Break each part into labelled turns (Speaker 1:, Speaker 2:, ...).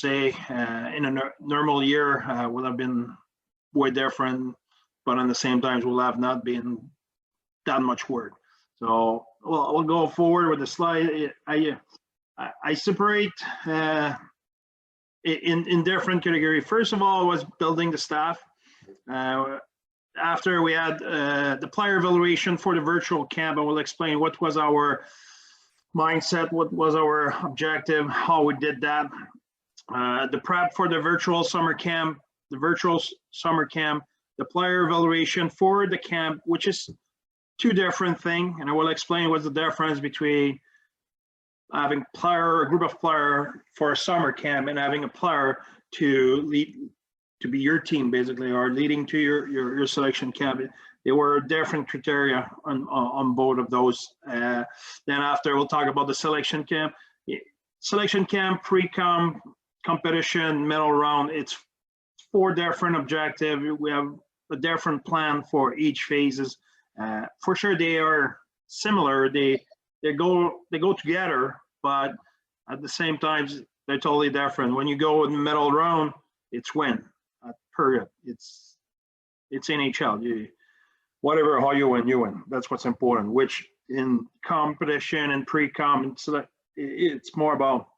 Speaker 1: say. In a normal year, would have been way different, but on the same time, will have not been that much work. So we'll go forward with the slide. I separate in different category. First of all, was building the staff. After we had the player evaluation for the virtual camp, I will explain what was our mindset, what was our objective, how we did that. The prep for the virtual summer camp, the player evaluation for the camp, which is two different things, and I will explain what's the difference between having a group of player for a summer camp and having a player to lead, to be your team basically, or leading to your selection camp. There were different criteria on both of those. Then after, we'll talk about the selection camp. Selection camp, pre-camp, competition, middle round. It's 4 different objectives. We have a different plan for each phases. For sure, they are similar. They go together, but at the same time, they're totally different. When you go in the middle round, it's win. Period. It's NHL. Whatever, how you win. That's what's important. Which in competition and pre-comp, it's more about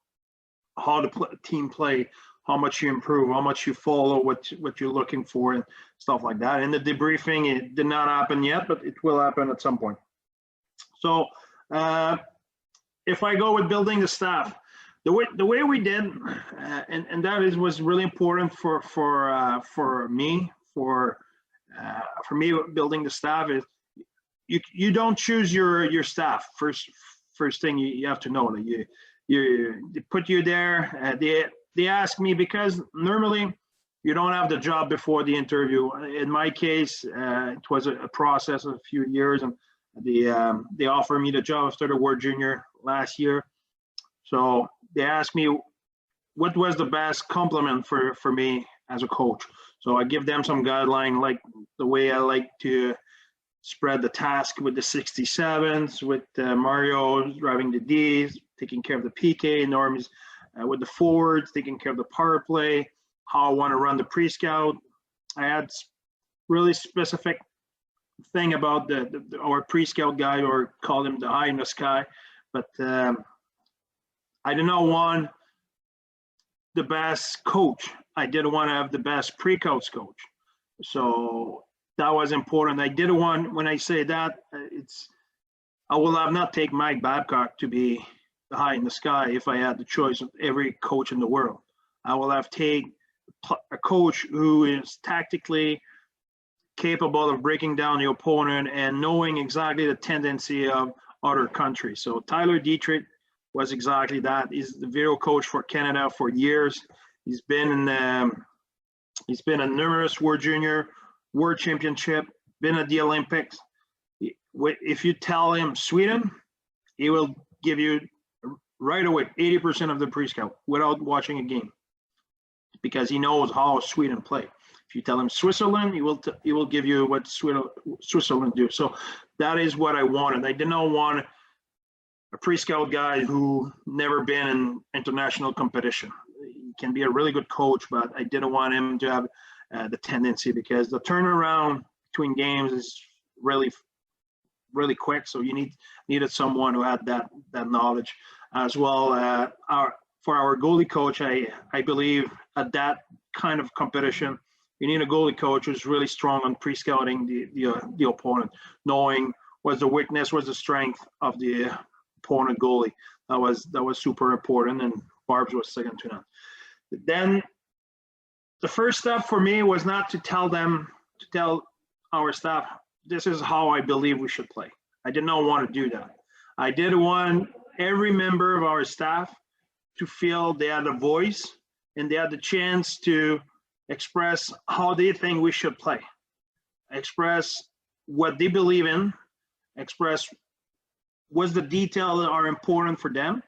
Speaker 1: how the team play, how much you improve, how much you follow what you're looking for, and stuff like that. And the debriefing, it did not happen yet, but it will happen at some point. So if I go with building the staff, the way we did, and that was really important for me building the staff, is you don't choose your staff. First thing you have to know that they put you there. They ask me, because normally you don't have the job before the interview. In my case, it was a process of a few years, and they offered me the job after the World Junior last year. So they asked me what was the best compliment for me as a coach. So I give them some guideline, like the way I like to spread the task with the 67s, with Mario driving the Ds, taking care of the PK, Norm's with the forwards, taking care of the power play, how I want to run the pre-scout. I had really specific thing about our pre-scout guy, or call him the eye in the sky, but I did not want the best coach. I didn't want to have the best pre-coach coach. So that was important. I didn't want, when I say that, I will have not take Mike Babcock to be the high in the sky if I had the choice of every coach in the world. I will have take a coach who is tactically capable of breaking down the opponent and knowing exactly the tendency of other countries. So Tyler Dietrich was exactly that. He's the video coach for Canada for years. He's been in numerous World Junior, World Championship, been at the Olympics. If you tell him Sweden, he will give you right away 80% of the pre-scout without watching a game, because he knows how Sweden play. If you tell him Switzerland, he will give you what Switzerland do. So that is what I wanted. I did not want a pre-scout guy who never been in international competition. He can be a really good coach, but I didn't want him to have the tendency, because the turnaround between games is really quick. So you needed someone who had that knowledge as well. For our goalie coach, I believe at that kind of competition, you need a goalie coach who's really strong on pre-scouting the opponent, knowing what's the weakness, what's the strength of the opponent goalie. That was super important, and Barb's was second to none. Then the first step for me was not to tell our staff, this is how I believe we should play. I did not want to do that. I did want every member of our staff to feel they had a voice and they had the chance to express how they think we should play, express what they believe in, express what's the detail that are important for them.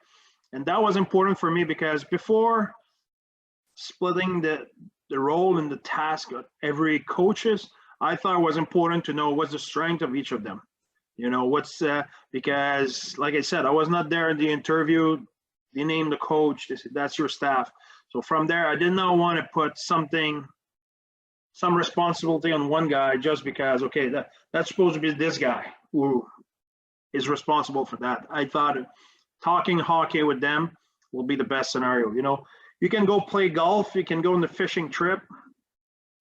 Speaker 1: And that was important for me, because before splitting the role and the task of every coaches, I thought it was important to know what's the strength of each of them. Because like I said, I was not there in the interview. They named the coach, they said, that's your staff. So from there, I did not want to put some responsibility on one guy just because, okay, that's supposed to be this guy who is responsible for that. I thought talking hockey with them will be the best scenario. You can go play golf, you can go on the fishing trip,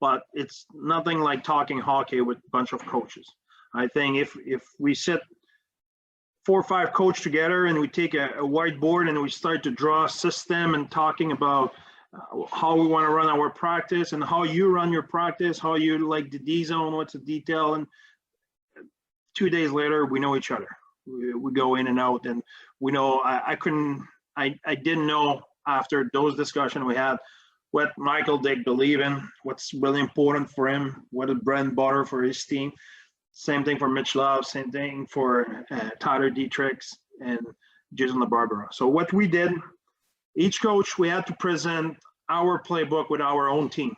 Speaker 1: but it's nothing like talking hockey with a bunch of coaches. I think if we sit 4 or 5 coaches together and we take a whiteboard and we start to draw a system and talking about how we want to run our practice and how you run your practice, how you like the D zone, what's the detail, and 2 days later we know each other. We go in and out, and we know. I didn't know after those discussions we had what Michael Dick believe in, what's really important for him, what is bread and butter for his team. Same thing for Mitch Love, same thing for Tyler Dietrich and Jason LaBarbera. So what we did, each coach, we had to present our playbook with our own team.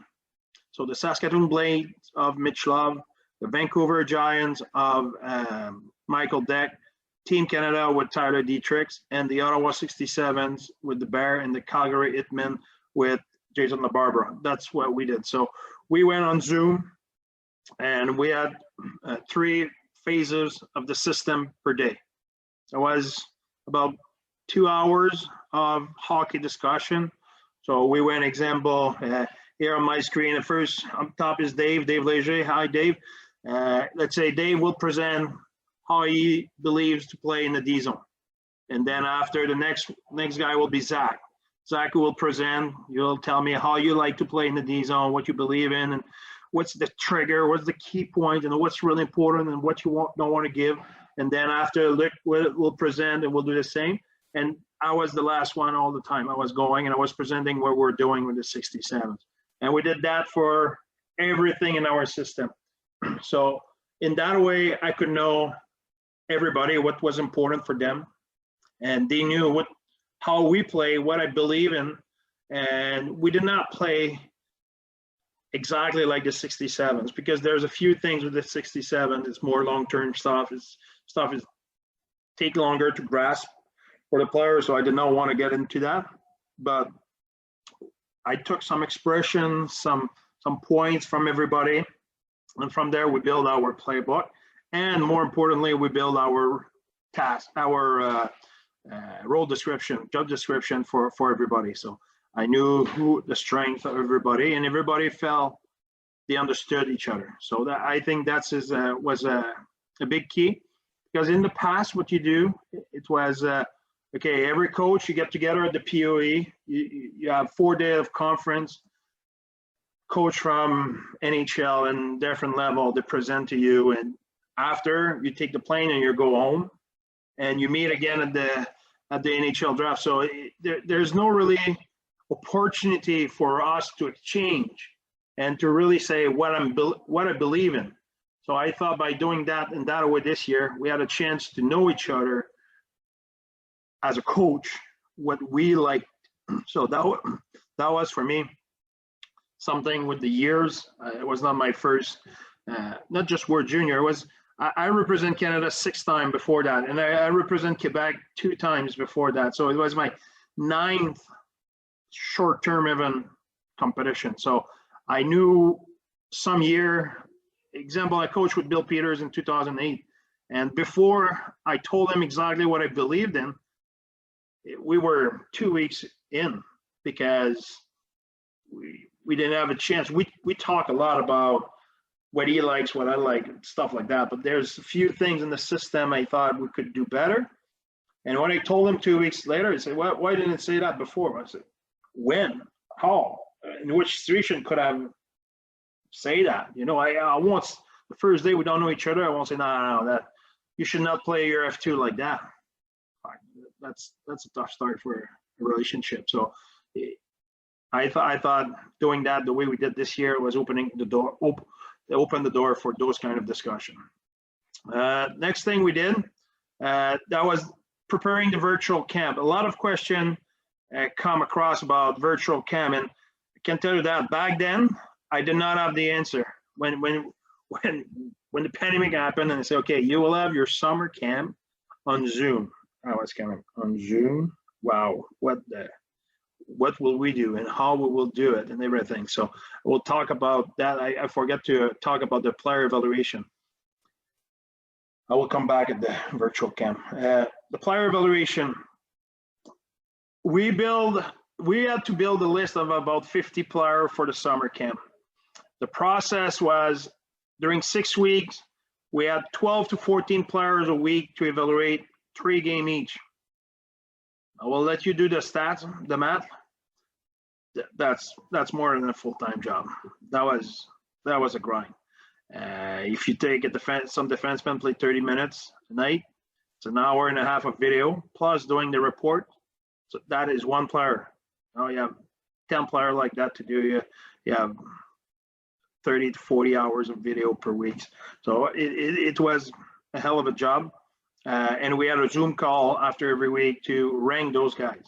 Speaker 1: So the Saskatoon Blades of Mitch Love, the Vancouver Giants of Michael Dick, Team Canada with Tyler Dietrich, and the Ottawa 67s with the Bear, and the Calgary Hitmen with Jason LaBarbera. That's what we did. So we went on Zoom, and we had 3 phases of the system per day. It was about 2 hours of hockey discussion. So we went, example, here on my screen, the first up top is Dave Leger. Hi, Dave. Let's say Dave will present how he believes to play in the D zone. And then after, the next guy will be Zach. Zach will present, you'll tell me how you like to play in the D zone, what you believe in, and what's the trigger, what's the key point, and what's really important, and what you don't want to give. And then after, Luke will present, and we'll do the same. And I was the last one all the time. I was going and I was presenting what we're doing with the 67s. And we did that for everything in our system. So in that way, I could know everybody, what was important for them. And they knew how we play, what I believe in. And we did not play exactly like the 67s, because there's a few things with the 67. It's more long-term stuff. Stuff is take longer to grasp for the players, so I did not want to get into that. But I took some expressions, some points from everybody, and from there we build our playbook, and more importantly, we build our task, our role description, job description for everybody. So I knew the strength of everybody, and everybody felt they understood each other. So that, I think that's was a big key, because in the past, what you do, it was okay, every coach, you get together at the POE, you have 4 days of conference, coach from NHL and different level, they present to you, and after you take the plane and you go home, and you meet again at the NHL draft. So there's no really opportunity for us to exchange and to really say what I believe in. So I thought by doing that in that way this year, we had a chance to know each other as a coach, what we like. So that was for me something with the years. It was not my first, not just World Junior. It was I represent Canada 6 times before that, and I represent Quebec 2 times before that. So it was my 9th short-term event competition. So I knew some year. Example, I coached with Bill Peters in 2008, and before I told him exactly what I believed in, we were 2 weeks in, because we didn't have a chance. We talk a lot about what he likes, what I like, stuff like that. But there's a few things in the system I thought we could do better. And when I told him 2 weeks later, he said, why didn't it say that before? I said, when, how, in which situation could I say that? I won't, the first day we don't know each other, I won't say, no, that you should not play your F2 like that. That's a tough start for a relationship. So I thought doing that the way we did this year was open the door for those kind of discussion. Next thing we did, that was preparing the virtual camp. A lot of questions come across about virtual camp, and I can tell you that back then I did not have the answer. When the pandemic happened and they said, okay, you will have your summer camp on Zoom. I was kind of on Zoom. Wow, what will we do and how we will do it and everything. So we'll talk about that. I forget to talk about the player evaluation. I will come back at the virtual camp. The player evaluation, we had to build a list of about 50 players for the summer camp. The process was during 6 weeks, we had 12 to 14 players a week to evaluate 3 games each. I will let you do the stats, the math. That's more than a full-time job. That was a grind. If you take some defensemen play 30 minutes a night, it's an hour and a half of video plus doing the report. So that is one player. Now you have 10 players like that to do. You have 30 to 40 hours of video per week. So it was a hell of a job. And we had a Zoom call after every week to rank those guys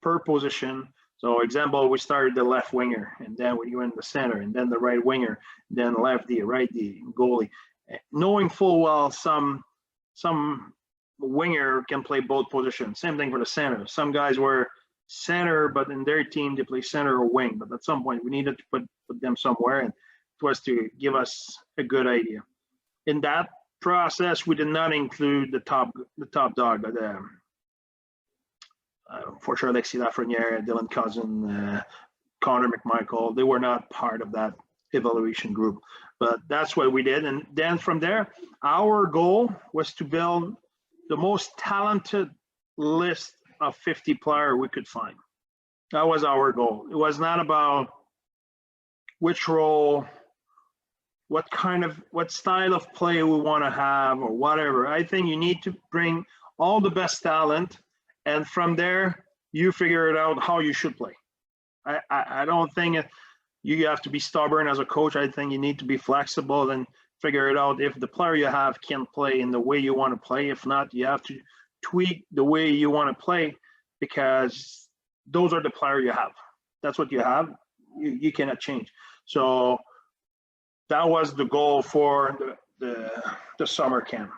Speaker 1: per position. So example, we started the left winger, and then we went the center, and then the right winger, then left D, right D, goalie. Knowing full well some winger can play both positions. Same thing for the center. Some guys were center, but in their team they play center or wing. But at some point we needed to put them somewhere, and it was to give us a good idea. In that process, we did not include the top dog, but for sure, Alexis Lafreniere, Dylan Cousin, Connor McMichael, they were not part of that evaluation group. But that's what we did. And then from there, our goal was to build the most talented list of 50 players we could find. That was our goal. It was not about which role, what style of play we want to have or whatever. I think you need to bring all the best talent, and from there, you figure it out how you should play. I don't think you have to be stubborn as a coach. I think you need to be flexible and figure it out if the player you have can play in the way you want to play. If not, you have to tweak the way you want to play, because those are the player you have. That's what you have. You cannot change. So that was the goal for the summer camp.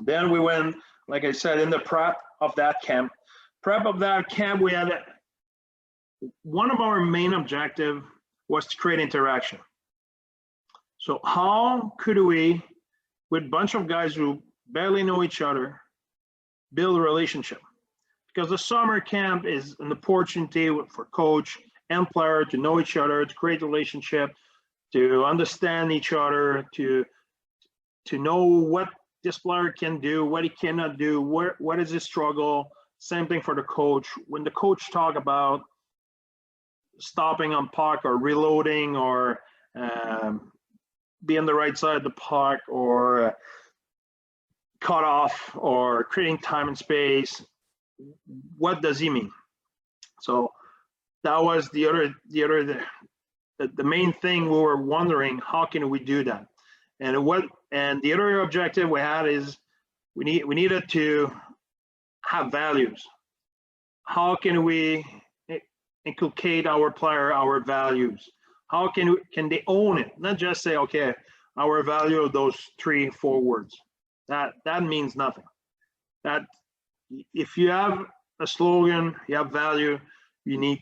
Speaker 1: Then we went, like I said, in the prep of that camp. We had one of our main objective was to create interaction. So how could we, with a bunch of guys who barely know each other, build a relationship? Because the summer camp is an opportunity for coach and player to know each other, to create a relationship, to understand each other, to know what this player can do, what he cannot do, what is his struggle. Same thing for the coach. When the coach talk about stopping on puck or reloading or being the right side of the puck or cut off or creating time and space, what does he mean? So that was the main thing we were wondering, how can we do that? And the other objective we had is we needed to have values. How can we inculcate our player our values? How can they own it? Not just say, okay, our value of those 3-4 words. That means nothing. That if you have a slogan, you have value, you need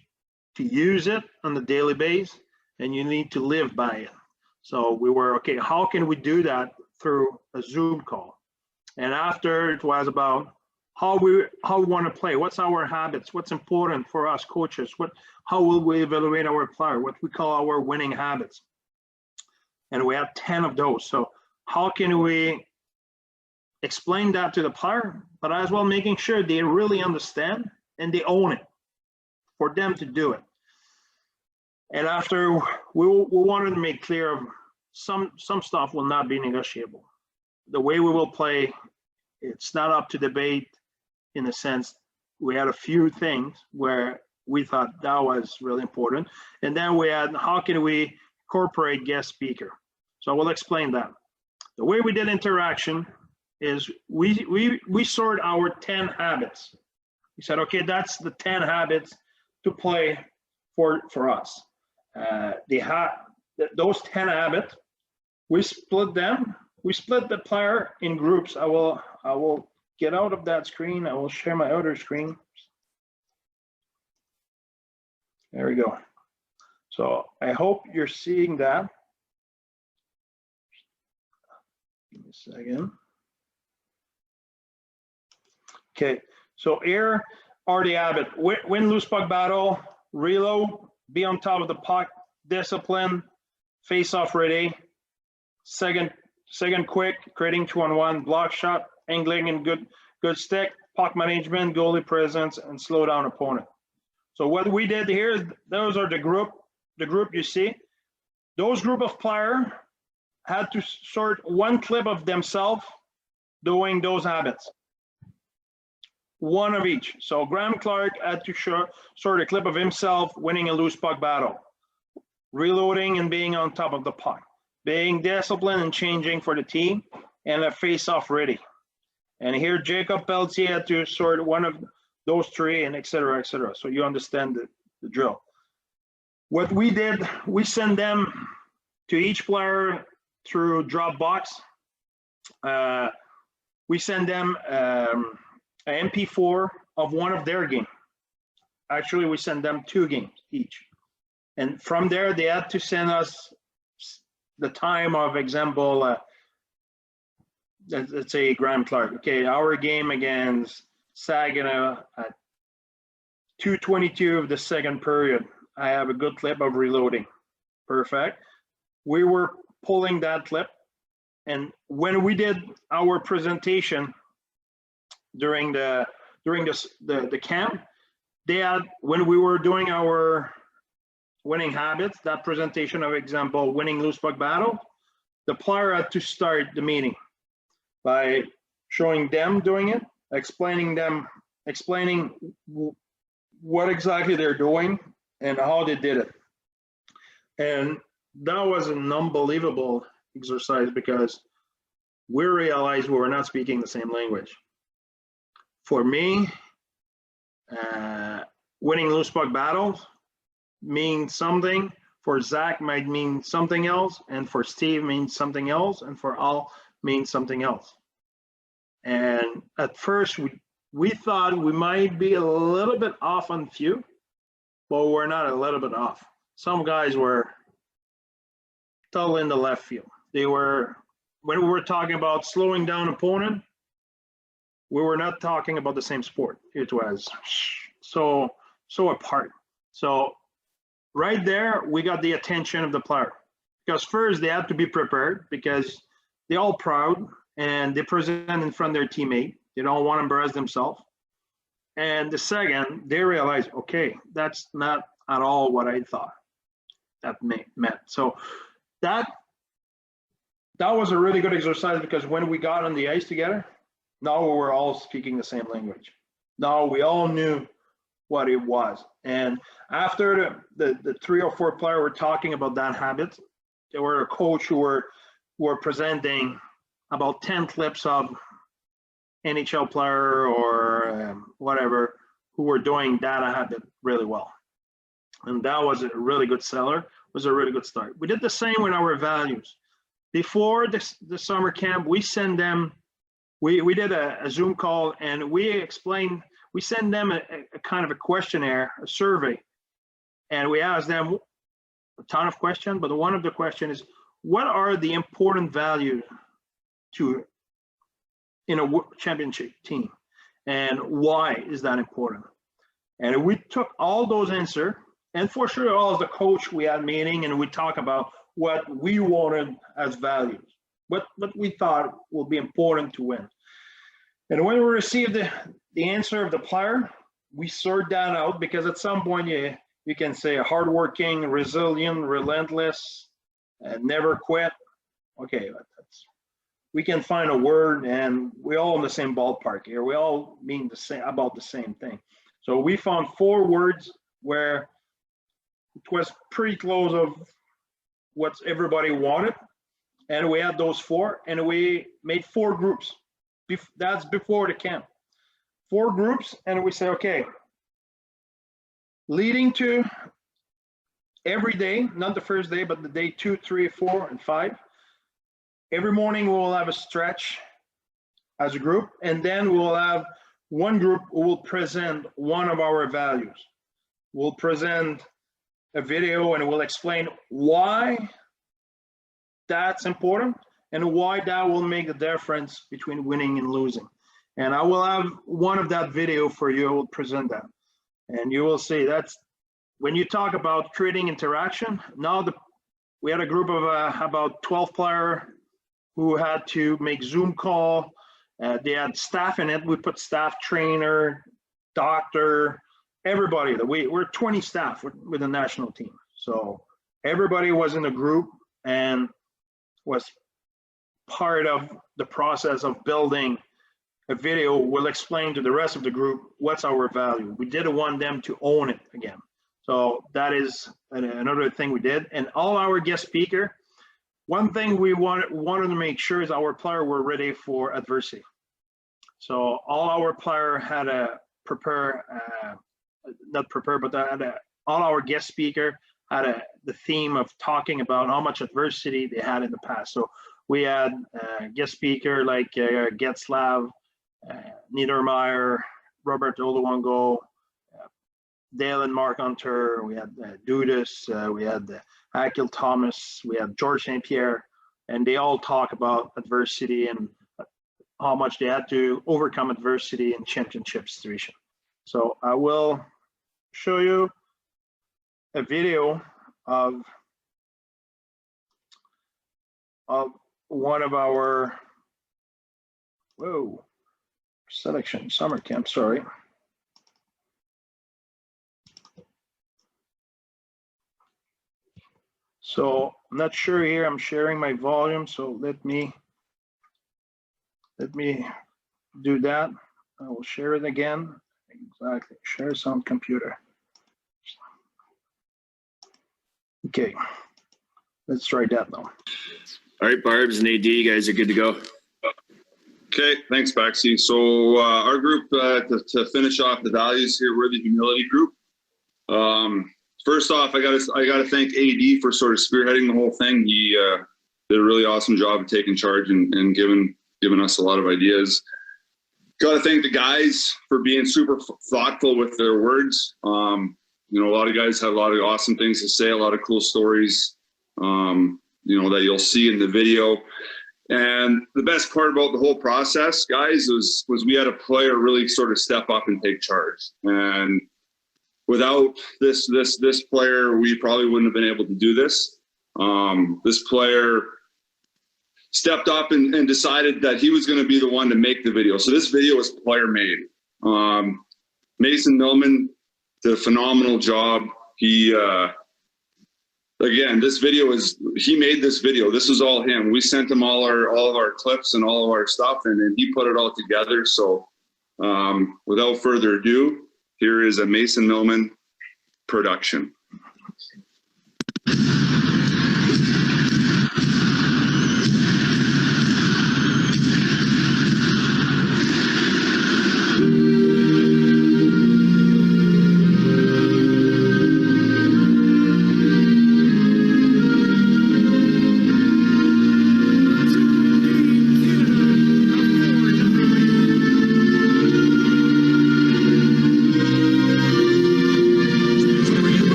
Speaker 1: to use it on a daily basis, and you need to live by it. So we were, okay, how can we do that through a Zoom call? And after, it was about how we want to play. What's our habits? What's important for us coaches? How will we evaluate our player? What we call our winning habits. And we have 10 of those. So how can we explain that to the player, but as well making sure they really understand and they own it for them to do it. And after, we wanted to make clear some stuff will not be negotiable. The way we will play, it's not up to debate. In a sense, we had a few things where we thought that was really important. And then we had, how can we incorporate guest speaker? So I will explain that. The way we did interaction is we sort our 10 habits. We said, okay, that's the 10 habits to play for us. Those 10 habits, we split them. We split the player in groups. I will get out of that screen. I will share my other screen. There we go. So I hope you're seeing that. Give me a second. Okay, so here are the habits: win, lose puck battle, reload, be on top of the puck, discipline, face off ready, second quick, creating 2-on-1, block shot, angling and good stick, puck management, goalie presence, and slow down opponent. So what we did here, those are the group you see. Those group of players had to sort one clip of themselves doing those habits. One of each. So Graham Clark had to sort a clip of himself winning a loose puck battle, reloading and being on top of the puck, being disciplined and changing for the team, and a face-off ready. And here Jacob Pelletier had to sort one of those three, and et cetera, et cetera. So you understand the drill. What we did, we send them to each player through Dropbox. We send them an MP4 of one of their games. Actually, we send them 2 games each. And from there, they had to send us the time of example, let's say Graham Clark. Okay, our game against Saginaw at 2:22 of the second period. I have a good clip of reloading. Perfect. We were pulling that clip. And when we did our presentation during the camp, they had, when we were doing our winning habits, that presentation of example, winning loose puck battle, the player had to start the meeting by showing them doing it, explaining what exactly they're doing and how they did it. And that was an unbelievable exercise because we realized we were not speaking the same language. For me, winning loose puck battles means something. For Zach might mean something else, and for Steve means something else, and for Al means something else. And at first, we thought we might be a little bit off on few, but we're not a little bit off. Some guys were totally in the left field. They were, when we were talking about slowing down opponent, we were not talking about the same sport. It was so apart. So right there, we got the attention of the player. Because first, they had to be prepared because they're all proud and they present in front of their teammate. They don't want to embarrass themselves. And the second, they realize, okay, that's not at all what I thought that meant. So that was a really good exercise because when we got on the ice together, now we were all speaking the same language. Now we all knew what it was. And after the 3 or 4 players were talking about that habit, there were a coach who were presenting about 10 clips of NHL player or whatever who were doing that habit really well. And that was a really good seller, was a really good start. We did the same with our values. Before the summer camp, we send them, we did a Zoom call and we send them a kind of a questionnaire, a survey. And we asked them a ton of questions, but one of the questions is, what are the important values in a championship team? And why is that important? And we took all those answers, and for sure, all as the coach, we had a meeting and we talked about what we wanted as values, what we thought would be important to win. And when we received the answer of the player, we sort that out because at some point you can say hardworking, resilient, relentless, never quit. Okay, we can find a word, and we're all in the same ballpark here. We all mean about the same thing. So we found 4 words where it was pretty close of what everybody wanted, and we had those 4, and we made 4 groups. That's before the camp. 4 groups, and we say, okay, leading to every day, not the first day, but the day 2, 3, 4, and 5. Every morning we will have a stretch as a group, and then we will have one group who will present one of our values. We'll present a video and we'll explain why that's important and why that will make the difference between winning and losing. And I will have one of that video for you. I will present that. And you will see that's when you talk about creating interaction. Now we had a group of about 12 players who had to make Zoom call. They had staff in it. We put staff, trainer, doctor, everybody. We're 20 staff with the national team. So everybody was in a group and was part of the process of building a video. Will explain to the rest of the group what's our value. We didn't want them to own it again. So that is another thing we did. And all our guest speaker, one thing we wanted to make sure is our players were ready for adversity. So all our players had to prepare, all our guest speaker had the theme of talking about how much adversity they had in the past. So we had guest speaker like Getzlav, Niedermeyer, Robert Oluwango, Dale and Mark Hunter, we had Dudas, we had Akil Thomas, we had George St. Pierre, and they all talk about adversity and how much they had to overcome adversity in championship situation. So I will show you a video of one of our selection summer camp, sorry. So I'm not sure here, I'm sharing my volume, so let me do that. I will share it again. Exactly, share sound computer. Okay, let's try that now.
Speaker 2: All right, Barbs and AD, you guys are good to go.
Speaker 3: Okay, thanks, Baxi. So our group, to finish off the values here, we're the humility group. First off, I gotta thank AD for sort of spearheading the whole thing. He did a really awesome job of taking charge and giving us a lot of ideas. Gotta thank the guys for being super thoughtful with their words. You know, a lot of guys have a lot of awesome things to say, a lot of cool stories, you know, that you'll see in the video. And the best part about the whole process, guys, was we had a player really sort of step up and take charge. And without this player, we probably wouldn't have been able to do this. This player stepped up and decided that he was going to be the one to make the video. So this video is player made. Mason Millman did a phenomenal job. He, again, this video he made this video. This is all him. We sent him all of our clips and all of our stuff, and then he put it all together. So without further ado, here is a Mason Millman production.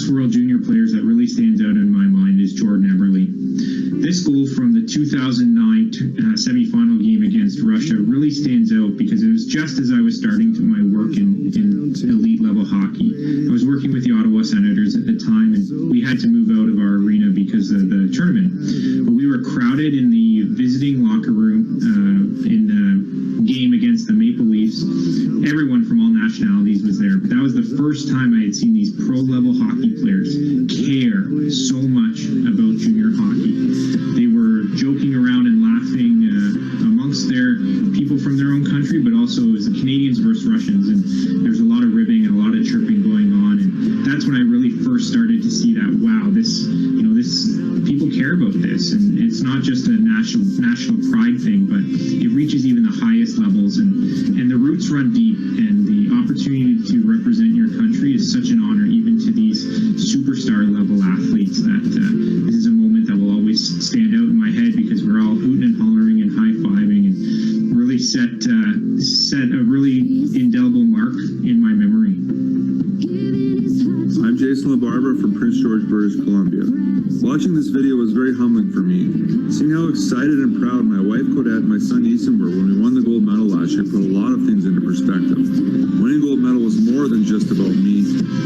Speaker 4: World junior players that really stands out in my mind is Jordan Eberle. This goal from the 2009 semifinal game against Russia really stands out because it was just as I was starting my work in elite level hockey. I was working with the Ottawa Senators at the time, and we had to move out of our arena because of the tournament. But we were crowded in the visiting locker room in the game against the Maple Leafs. Everyone from all nationalities was there, but that was the first time I had seen these pro-level hockey players care so much about junior hockey. They were joking around and laughing amongst their people from their own country, but also as the Canadians versus Russians, and there's a lot of ribbing and a lot of chirping going on, and that's when I really first started to see that, wow, this people care care about this, and it's not just a national pride thing, but it reaches even the highest levels, and the roots run deep, and the opportunity to represent your country is such an honor, even to these superstar level athletes, that this is a moment that will always stand out in my head, because we're all hooting and hollering and high-fiving, and really set a really indelible mark in my memory.
Speaker 5: I'm Jason LaBarbera from Prince George, British Columbia. Watching this video was very humbling for me. Seeing how excited and proud my wife Codette and my son Easton were when we won the gold medal last year put a lot of things into perspective. Winning gold medal was more than just about me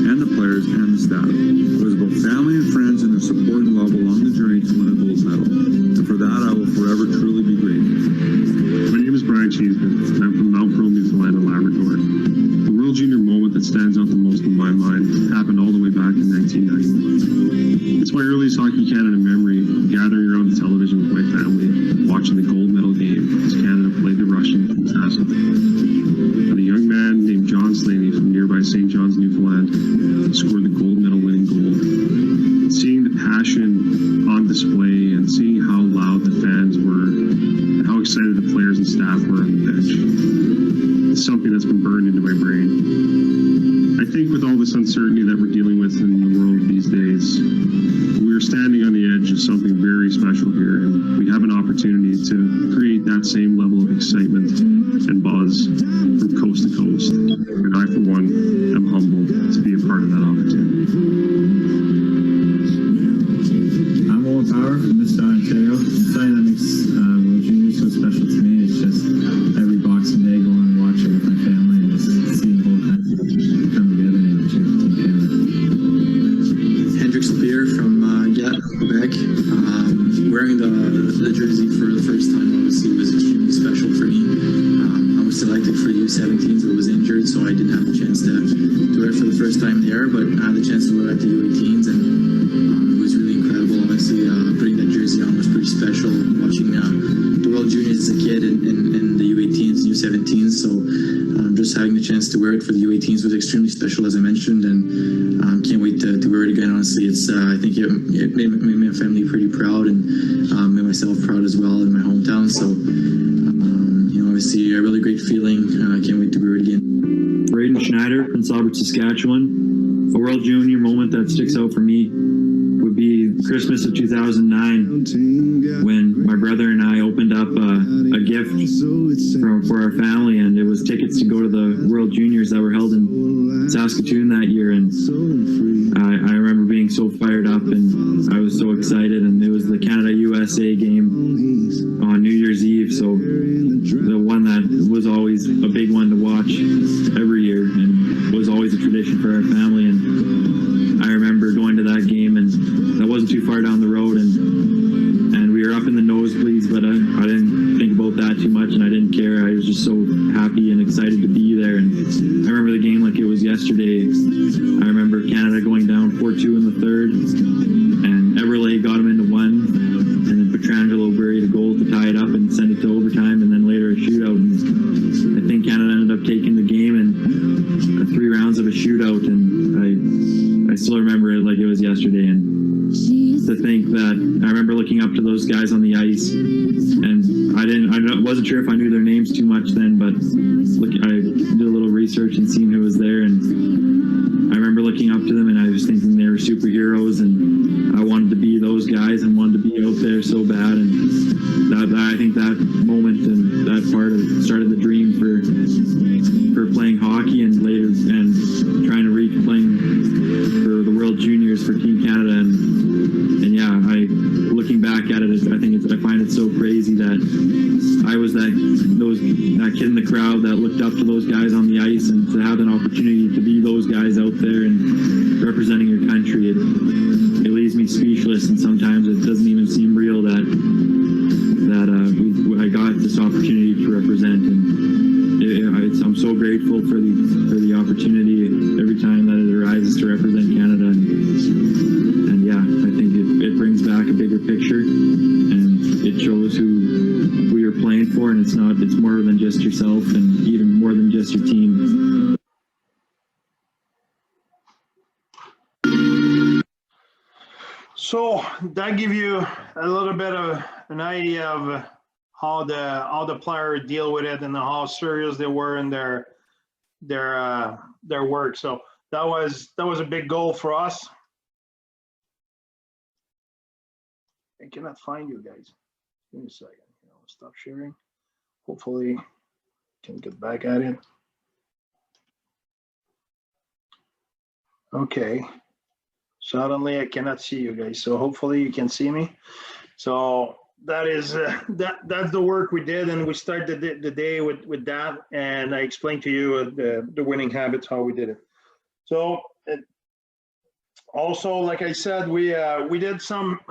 Speaker 5: and the players and the staff. It was about family and friends and their support and love along the journey to win a gold medal. And for that, I will forever truly be grateful.
Speaker 6: My name is Brian Cheeseman, and I'm from Mount Pearl, Newfoundland and Labrador. The World Junior moment that stands out the most in my mind happened all the way back in 1990. It's my earliest Hockey Canada memory, gathering around the television with my family, watching the gold medal game as Canada played the Russians from Saskatoon. And a young man named John Slaney from nearby St. John's, Newfoundland, scored the gold medal winning goal. And seeing the passion on display and seeing how loud the fans were and how excited the players and staff were on the bench is something that's been burned into my brain. I think with all this uncertainty that we're dealing with in the world these days, we're standing on the edge of something very special here, and we have an opportunity to create that same level of excitement and buzz from coast to coast. And I, for one, am humbled to be a part of that opportunity.
Speaker 7: I'm Owen Power from Mr. Ontario. Something that makes World Junior so special to me is just every Boxing Day going and watching with my family and just seeing the whole country come together and cheer for Team Canada.
Speaker 8: Hendrix Lear from Quebec. Wearing the jersey for the first time obviously was extremely special for me. I was selected for the U17s but was injured, so I didn't have the chance to wear it for the first time there, but I had the chance to wear it at the U18s, and it was really incredible. Obviously, putting that jersey on was pretty special. Watching the World Juniors as a kid and the U18s and U17s, so just having the chance to wear it for the U18s was extremely special, as I mentioned, and can't wait to wear it again. Honestly, it's I think it made my family pretty proud, and made myself proud as well in my hometown. So obviously a really great feeling. I can't wait to wear it again.
Speaker 9: Braden Schneider, Prince Albert, Saskatchewan. A World Junior moment that sticks out for me would be Christmas of 2009, when my brother and I opened up a gift for our family, and it was tickets to go to the World Juniors that were held in Saskatoon that year. And I remember being so fired up, and I was so excited, and it was the Canada-USA game on New Year's Eve, so the one that was always a big one to watch every year and was always a tradition for our family. And I remember going to that game, and that wasn't too far down the road, and we were up in the nosebleeds, but I didn't think about that too much, and I didn't care. I was just so happy and excited to be there. And I remember the game like it was yesterday. I remember Canada going down 4-2 in the third, and Everlay got them into one, and then Pietrangelo buried a goal to tie it up and send it to overtime, and then later a shootout. And I think Canada ended up taking the game in 3 rounds of a shootout, and I still remember it like it was yesterday. And to think that I remember looking up to those guys on the ice, and I wasn't sure if I knew their names too much then, but I did a little research and seen who was there, and I remember looking up to them, and I was thinking they were superheroes, and I wanted to be those guys and wanted to be out there so bad. And I think that moment and that part started the dream for playing hockey, and later and trying to reach playing for the World Juniors for Team Canada. And yeah, looking back at it, I find it so crazy that I was that kid in the crowd that looked up to those guys on the ice, and to have an opportunity to be those guys out there and representing your country, it leaves me speechless, and sometimes it doesn't even seem real that I got this opportunity to represent. And I'm so grateful for the opportunity every time that it arises to represent Canada. And yeah, I think it brings back a bigger picture, and it shows who you're playing for, and it's more than just yourself, and even more than just your team.
Speaker 1: So that give you a little bit of an idea of how the player deal with it and how serious they were in their work. So that was a big goal for us. I cannot find you guys. Give me a second. I'll stop sharing. Hopefully, can get back at it. Okay. Suddenly, I cannot see you guys. So hopefully, you can see me. So that is that's the work we did, and we started the day with that. And I explained to you the winning habits, how we did it. So also, like I said, we did some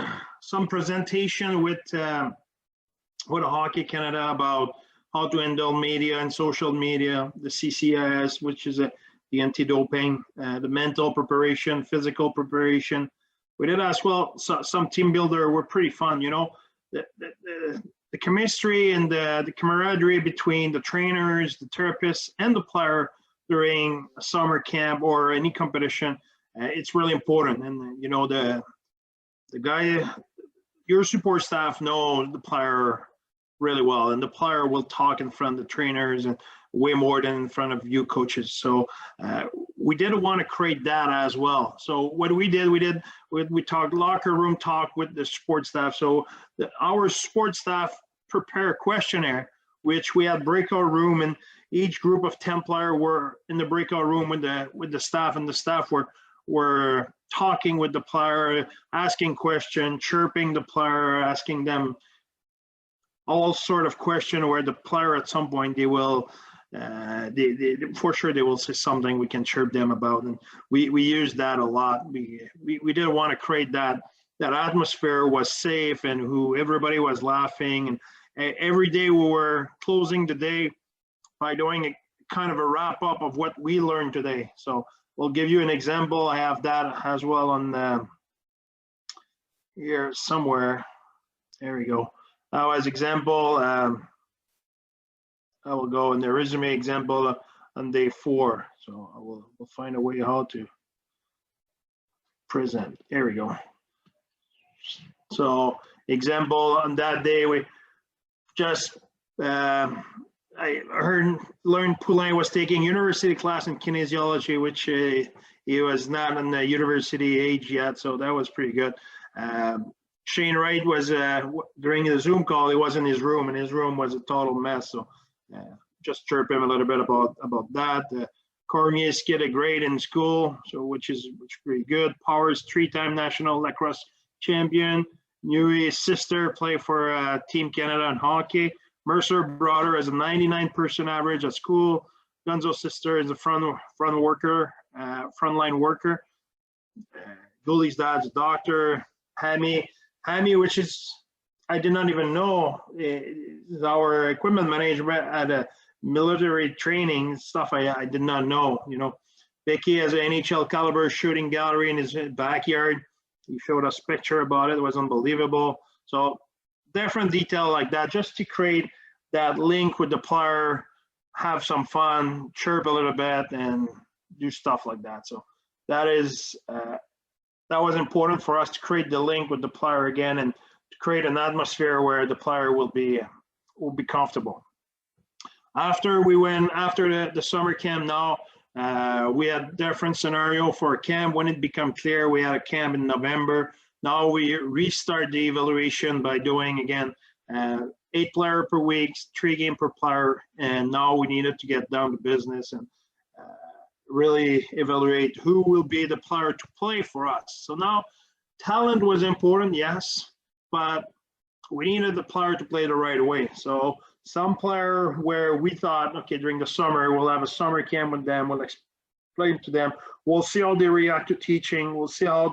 Speaker 1: presentation with Hockey Canada about how to handle media and social media, the CCIS, which is the anti-doping, the mental preparation, physical preparation. We did as well some team builder were pretty fun, the chemistry and the camaraderie between the trainers, the therapists, and the player during a summer camp or any competition. It's really important. And, the guy, your support staff knows the player really well, and the player will talk in front of the trainers and way more than in front of you coaches. So we did want to create that as well. So what we talked locker room talk with the support staff. So our support staff prepare a questionnaire, which we had breakout room, and each group of 10 players were in the breakout room with the staff, and the staff were talking with the player, asking questions, chirping the player, asking them all sort of question where the player at some point they will for sure they will say something we can chirp them about, and we use that a lot. We didn't want to create that atmosphere was safe and who everybody was laughing, and every day we were closing the day by doing a kind of a wrap up of what we learned today. So we'll give you an example. I have that as well on here somewhere. There we go. Now, as example, I will go in the resume example on day 4. So we'll find a way how to present. There we go. So example, on that day, we just I learned Poulain was taking university class in kinesiology, which he was not in the university age yet, so that was pretty good. Shane Wright was during the Zoom call, he was in his room, and his room was a total mess. So just chirp him a little bit about that. Cormier's get a grade in school, so which is pretty good. Powers 3-time national lacrosse champion. Newey's sister play for Team Canada in hockey. Mercer brother has a 99% average at school. Gunzo's sister is a frontline worker. Goolie's dad's a doctor. Hammy, which is I did not even know, is our equipment manager at a military training stuff. I did not know. Becky has an NHL caliber shooting gallery in his backyard. He showed us a picture about it. It was unbelievable. So different detail like that, just to create that link with the player, have some fun, chirp a little bit, and do stuff like that. So that was important for us to create the link with the player again, and to create an atmosphere where the player will be comfortable. After the summer camp, now we had different scenario for a camp. When it became clear, we had a camp in November. Now we restart the evaluation by doing again 8 player per week, 3 game per player, and now we needed to get down to business and really evaluate who will be the player to play for us. So now talent was important, yes, but we needed the player to play the right way. So some player where we thought, okay, during the summer, we'll have a summer camp with them, we'll explain to them, we'll see how they react to teaching, we'll see how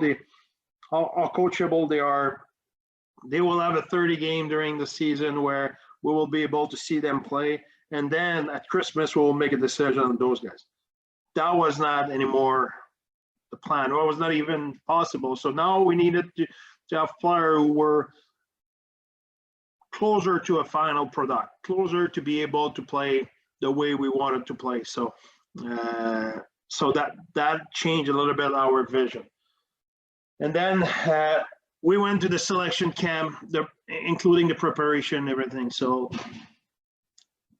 Speaker 1: coachable they are. They will have a 30 game during the season where we will be able to see them play. And then at Christmas, we'll make a decision on those guys. That was not anymore the plan. It was not even possible. So now we needed to have players who were closer to a final product, closer to be able to play the way we wanted to play. So that changed a little bit our vision. And then we went to the selection camp, including the preparation, everything. So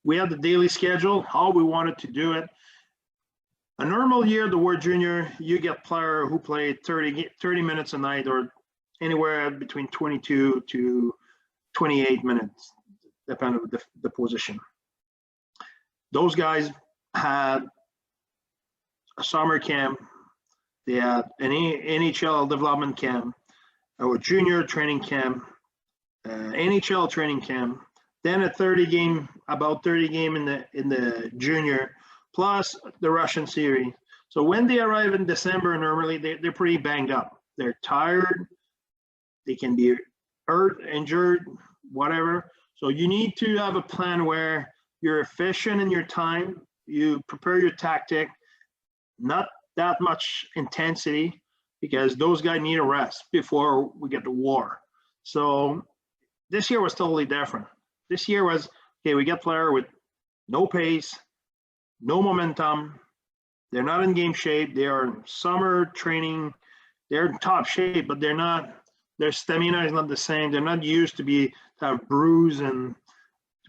Speaker 1: we had the daily schedule, how we wanted to do it. A normal year, the World Junior, you get player who play 30 minutes a night or anywhere between 22 to 28 minutes, depending on the position. Those guys had a summer camp, they had an NHL development camp, or junior training camp, NHL training camp, then a 30 game in the junior, plus the Russian series. So when they arrive in December, normally they're pretty banged up. They're tired. They can be hurt, injured, whatever. So you need to have a plan where you're efficient in your time. You prepare your tactic, not that much intensity, because those guys need a rest before we get to war. So this year was totally different. This year was, okay, we get player with no pace, no momentum. They're not in game shape. They are in summer training. They're in top shape, but they're not, their stamina is not the same. They're not used to have bruise and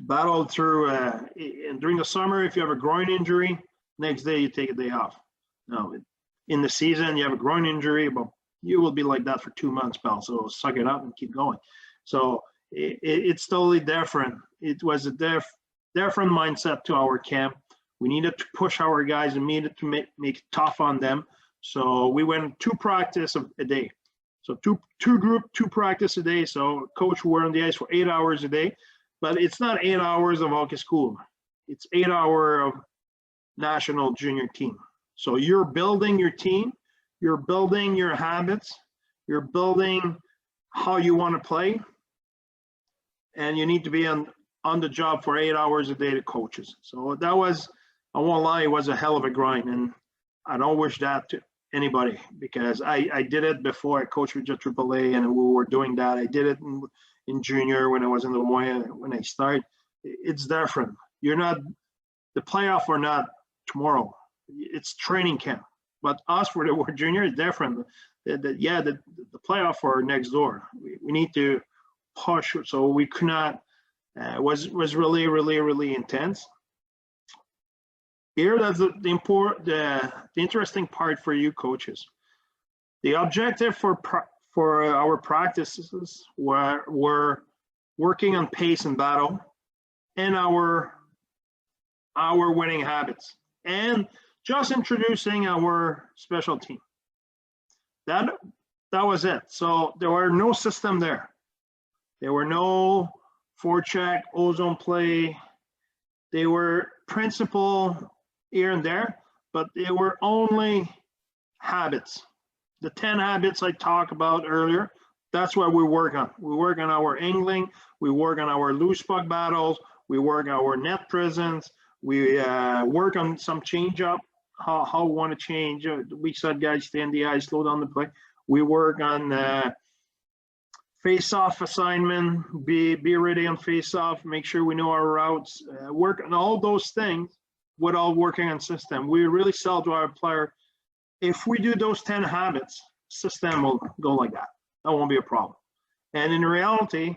Speaker 1: battle through. And during the summer, if you have a groin injury, next day you take a day off. No, in the season, you have a groin injury, but you will be like that for 2 months, pal. So suck it up and keep going. So it's totally different. It was a different mindset to our camp. We needed to push our guys and needed to make it tough on them. So we went 2 practice a day. So two group, 2 practice a day. So coach were on the ice for 8 hours a day, but it's not 8 hours of hockey school. It's 8 hours of national junior team. So you're building your team, you're building your habits, you're building how you want to play, and you need to be on the job for 8 hours a day to coaches. So that was, I won't lie, it was a hell of a grind, and I don't wish that to anybody, because I did it before I coached with AAA, and we were doing that. I did it in junior when I was in the when I started. It's different. You're not, the playoff or not tomorrow. It's training camp. But us for the World Junior is different. The playoff are next door. We need to push, so we could not. Was really, really, really intense. Here, that's the interesting part for you coaches. The objective for our practices were working on pace and battle, and our winning habits, and just introducing our special team. That was it. So there were no system there. There were no forecheck, ozone play. They were principle here and there, but they were only habits. The 10 habits I talked about earlier, that's what we work on. We work on our angling, we work on our loose puck battles, we work on our net presence, we work on some change up, how we want to change. The weak side guys stay in the ice, slow down the play. We work on face-off assignment, be ready on face-off, make sure we know our routes, work on all those things without working on system. We really sell to our player, if we do those 10 habits, system will go like that. That won't be a problem. And in reality,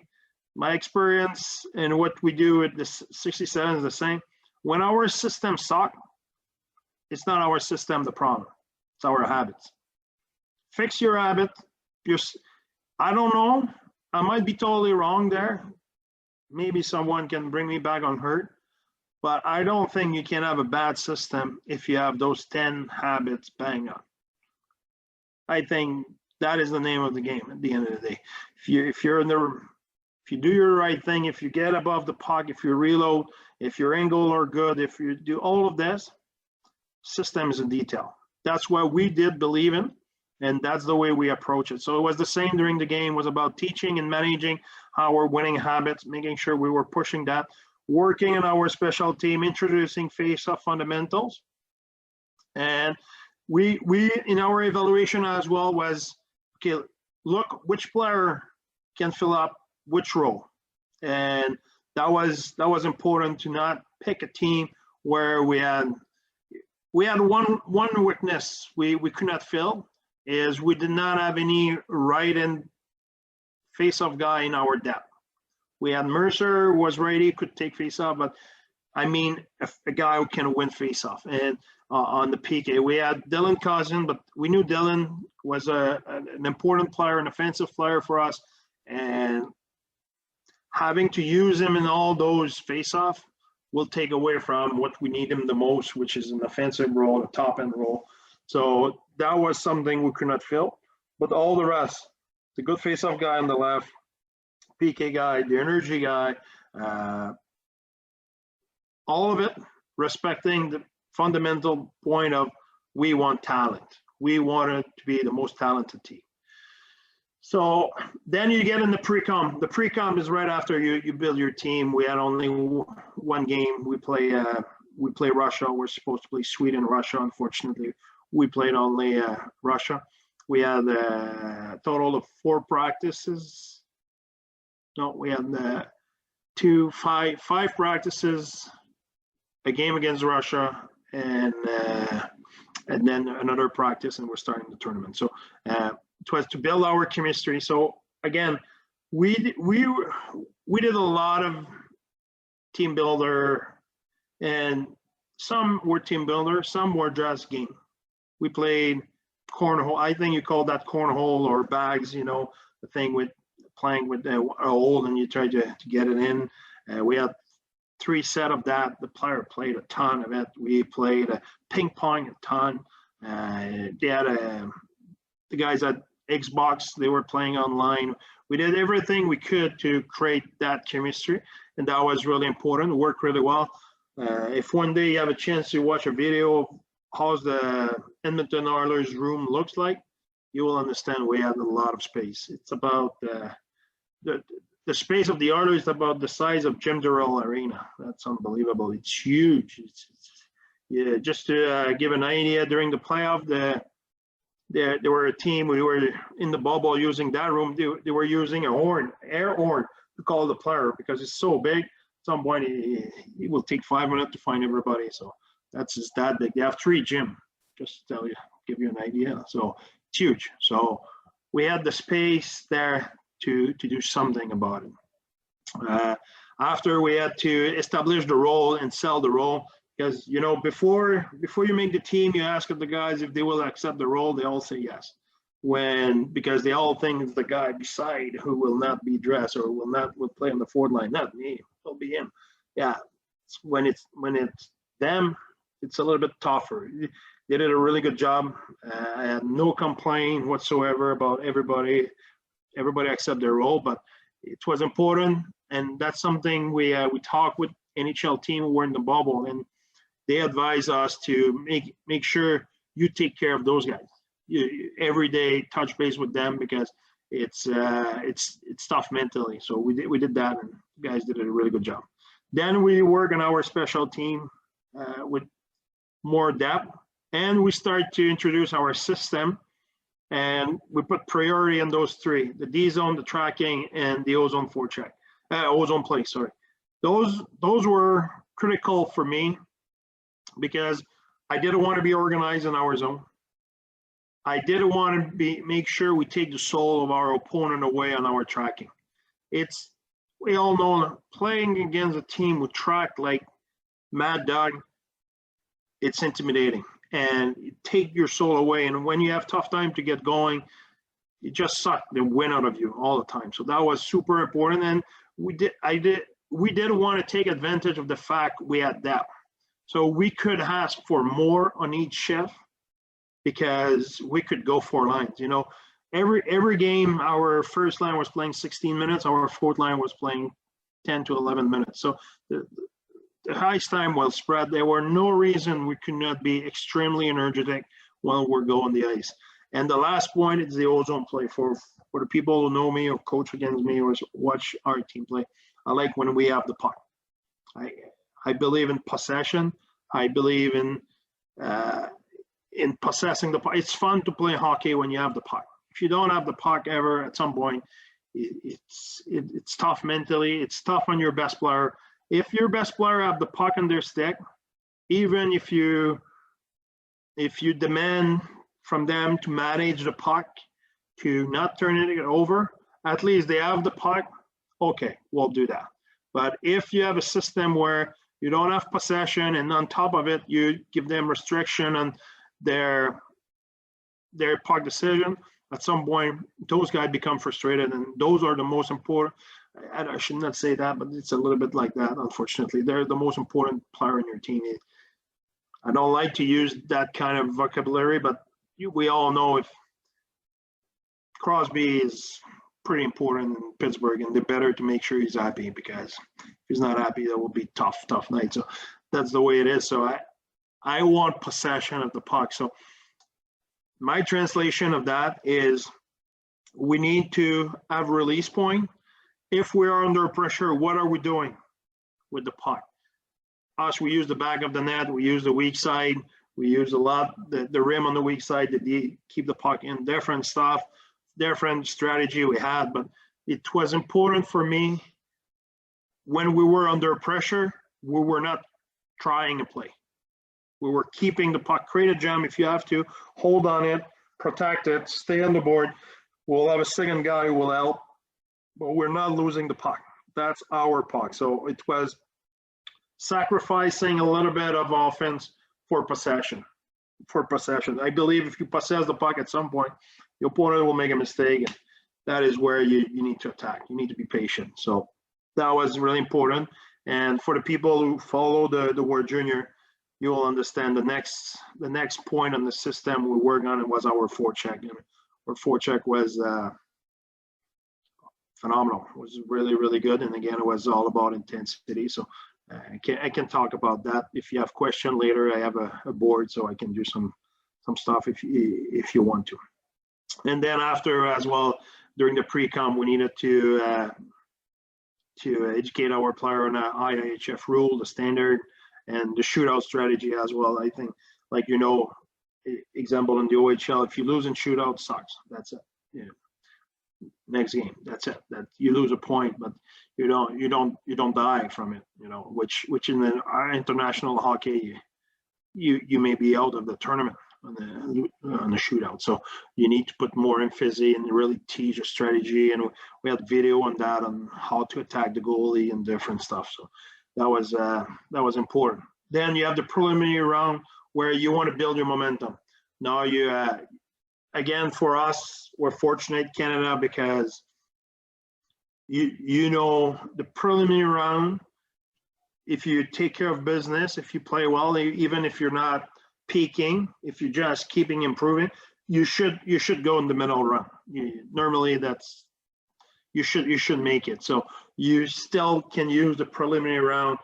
Speaker 1: my experience and what we do at the 67 is the same. When our system suck, it's not our system the problem, it's our habits. Fix your habit. I don't know, I might be totally wrong there. Maybe someone can bring me back on hurt, but I don't think you can have a bad system if you have those 10 habits bang on. I think that is the name of the game at the end of the day. If you do your right thing, if you get above the puck, if you reload, if your angle are good, if you do all of this, system is in detail. That's what we did believe in, and that's the way we approach it. So it was the same during the game, was about teaching and managing our winning habits, making sure we were pushing that, working on our special team, introducing face-off fundamentals. And we in our evaluation as well was, okay, look which player can fill up which role. And that was important to not pick a team where we had one weakness we could not fill, is we did not have any right and face-off guy in our depth. We had Mercer was ready, could take face-off, but I mean, a guy who can win face-off. And on the PK, we had Dylan Cousin, but we knew Dylan was an important player, an offensive player for us, and having to use him in all those face-off will take away from what we need him the most, which is an offensive role, a top-end role. So that was something we could not fill. But all the rest, the good face-off guy on the left, PK guy, the energy guy, all of it respecting the fundamental point of we want talent. We wanted to be the most talented team. So then you get in the pre-com. The pre-com is right after you build your team. We had only one game. We play Russia. We're supposed to play Sweden, Russia. Unfortunately, we played only Russia. We had a total of 4 practices. No, we had five practices, a game against Russia, and then another practice, and we're starting the tournament. So it was to build our chemistry. So again, we did a lot of team builder, and some were team builder, some were just game. We played cornhole. I think you call that cornhole or bags, you know, the thing with playing with a hole and you try to get it in. We had 3 set of that. The player played a ton of it. We played ping pong a ton. They had the guys at Xbox, they were playing online. We did everything we could to create that chemistry, and that was really important. It worked really well. If one day you have a chance to watch a video of how the Edmonton Oilers room looks like, you will understand we had a lot of space. It's about the space of the Oilers is about the size of Jim Durrell Arena. That's unbelievable. It's huge. Yeah, just to give an idea, during the playoff, there were a team who were in the bubble using that room. They were using air horn to call the player because it's so big. At some point, it will take 5 minutes to find everybody. So that's just that big. They have 3 gym, just to give you an idea. So it's huge. So we had the space there to do something about it. After we had to establish the role and sell the role, because you know before you make the team, you ask the guys if they will accept the role. They all say yes, because they all think it's the guy beside who will not be dressed or will play on the forward line. Not me, it'll be him. Yeah, when it's them, it's a little bit tougher. They did a really good job. I had no complaint whatsoever about everybody. Everybody accept their role, but it was important, and that's something we talked with NHL team who were in the bubble, and they advise us to make sure you take care of those guys. You every day touch base with them because it's tough mentally. So we did that, and the guys did a really good job. Then we work on our special team with more depth, and we start to introduce our system. And we put priority on those 3: the D zone, the tracking, and the ozone forecheck, ozone play. Sorry, those were critical for me because I didn't want to be organized in our zone. I didn't want to make sure we take the soul of our opponent away on our tracking. We all know playing against a team who track like Mad Dog, it's intimidating. And take your soul away. And when you have tough time to get going, it just sucked the wind out of you all the time. So that was super important. And we didn't want to take advantage of the fact we had depth. So we could ask for more on each shift because we could go 4 lines. You know, every game, our first line was playing 16 minutes. Our fourth line was playing 10 to 11 minutes. So the ice time was spread. There were no reason we could not be extremely energetic while we're going the ice. And the last point is the ozone play. For the people who know me or coach against me or watch our team play, I like when we have the puck. I believe in possession. I believe in possessing the puck. It's fun to play hockey when you have the puck. If you don't have the puck ever, at some point, it's tough mentally. It's tough on your best player. If your best player have the puck on their stick, even if you demand from them to manage the puck, to not turn it over, at least they have the puck, okay, we'll do that. But if you have a system where you don't have possession and on top of it, you give them restriction on their puck decision, at some point, those guys become frustrated, and those are the most important. I should not say that, but it's a little bit like that, unfortunately. They're the most important player in your team. I don't like to use that kind of vocabulary, but we all know if Crosby is pretty important in Pittsburgh, and they're better to make sure he's happy, because if he's not happy, that will be tough night. So that's the way it is. So I want possession of the puck. So my translation of that is we need to have a release point. If we are under pressure, what are we doing with the puck? Us, we use the back of the net, we use the weak side, we use a lot the rim on the weak side to keep the puck in. Different stuff, different strategy we had, but it was important for me when we were under pressure, we were not trying to play. We were keeping the puck, create a jam if you have to, hold on it, protect it, stay on the board. We'll have a second guy who will help, but we're not losing the puck. That's our puck. So it was sacrificing a little bit of offense for possession. I believe if you possess the puck at some point, your opponent will make a mistake. And that is where you need to attack. You need to be patient. So that was really important. And for the people who follow the World Junior, you will understand the next point on the system we worked on. It was our forecheck. And our forecheck was phenomenal. It was really, really good. And again, it was all about intensity. So I can talk about that. If you have question later, I have a board, so I can do some stuff if you want to. And then after as well, during the pre-com, we needed to educate our player on the IIHF rule, the standard, and the shootout strategy as well. I think, like, example in the OHL, if you lose in shootout, sucks. That's it. Yeah. Next game, that's it. That you lose a point, but you don't die from it. Which in the international hockey, you may be out of the tournament on the shootout. So you need to put more emphasis and really teach a strategy. And we had video on that, on how to attack the goalie and different stuff. So that was important. Then you have the preliminary round where you want to build your momentum. Now you again, for us, we're fortunate, Canada, because the preliminary round, if you take care of business, if you play well, even if you're not peaking, if you're just keeping improving, you should go in the middle round. Normally you should make it. So you still can use the preliminary round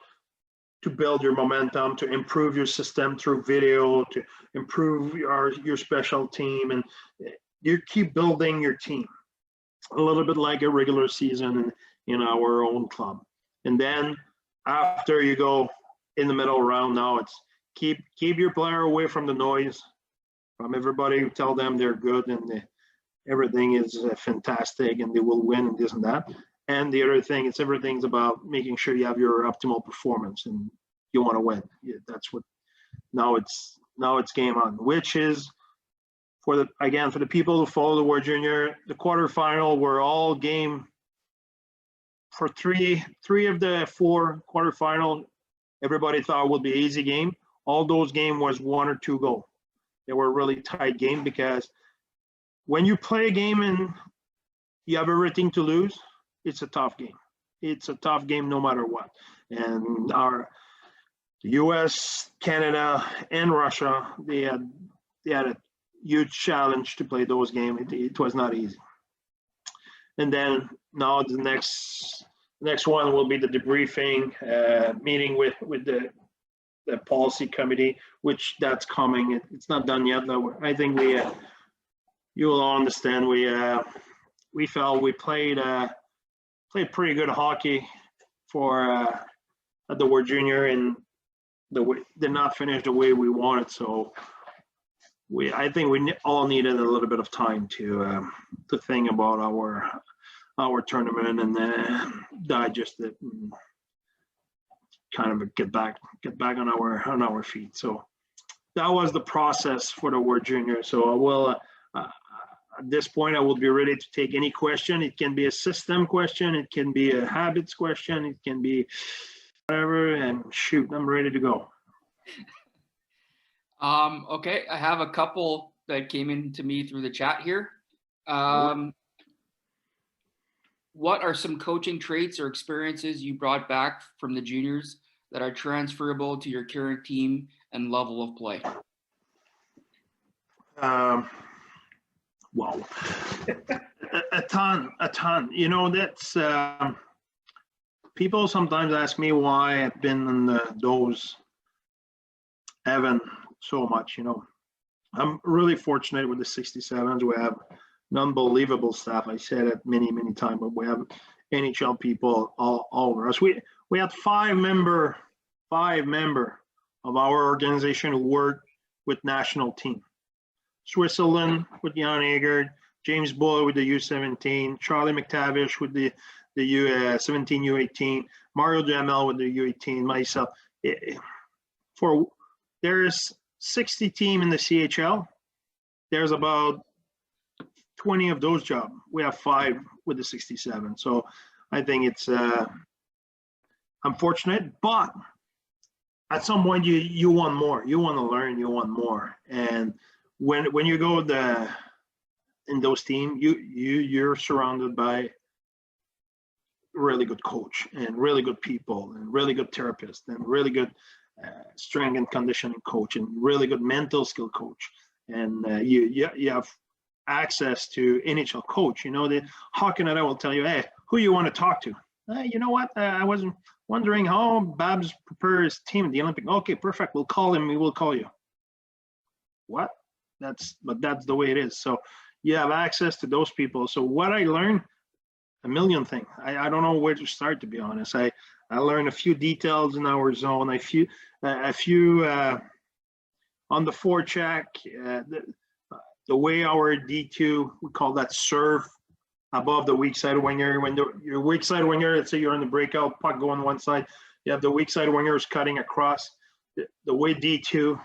Speaker 1: to build your momentum, to improve your system through video, to improve your special team, and you keep building your team a little bit like a regular season in our own club. And then after you go in the middle round, now it's keep your player away from the noise, from everybody who tell them they're good and everything is fantastic and they will win and this and that. And the other thing, everything's about making sure you have your optimal performance and you want to win. Yeah, that's what. Now it's game on, which is for the people who follow the World Junior. The quarterfinal were all game. For three of the four quarterfinal, everybody thought would be easy game. All those game was 1 or 2 goal. They were really tight game, because when you play a game and you have everything to lose, it's a tough game. It's a tough game no matter what. And the US, Canada, and Russia, they had a huge challenge to play those games. It was not easy. And then now the next one will be the debriefing meeting with the policy committee, which that's coming. It's not done yet, though. I think you will all understand. We felt we played pretty good hockey at the World Junior, and did not finish the way we wanted. So I think we all needed a little bit of time to think about our tournament and digest it and kind of get back on our feet. So that was the process for the World Junior. So at this point, I will be ready to take any question. It can be a system question. It can be a habits question. It can be whatever. And shoot, I'm ready to go.
Speaker 10: Okay, I have a couple that came in to me through the chat here. What are some coaching traits or experiences you brought back from the juniors that are transferable to your current team and level of play?
Speaker 1: Well, a ton. You know, that's people sometimes ask me why I've been in those Evan so much. You know, I'm really fortunate with the 67s. We have an unbelievable staff. I said it many times, but we have NHL people all over us. We had five member of our organization who worked with national team. Switzerland with Jan Egert, James Bull with the U17, Charlie McTavish with the U17, U18, Mario Jamel with the U18, myself. There's 60 team in the CHL. There's about 20 of those jobs. We have 5 with the 67. So I think it's unfortunate, but at some point you want more. You want to learn. You want more. And when you go in those teams, you're surrounded by really good coach and really good people and really good therapist and really good strength and conditioning coach and really good mental skill coach. And you have access to NHL coach. You know, the Hockey Night will tell you, hey, who you want to talk to? You know what? I was wondering how Babs prepares his team at the Olympic. Okay, perfect. We'll call him. We will call you. What? But that's the way it is. So you have access to those people. So what I learned, a million things. I don't know where to start, to be honest. I learned a few details in our zone, a few on the forecheck, the way our D2, we call that serve above the weak side winger. When your weak side winger, let's say you're in the breakout, puck going one side, you have the weak side wingers cutting across. The way D2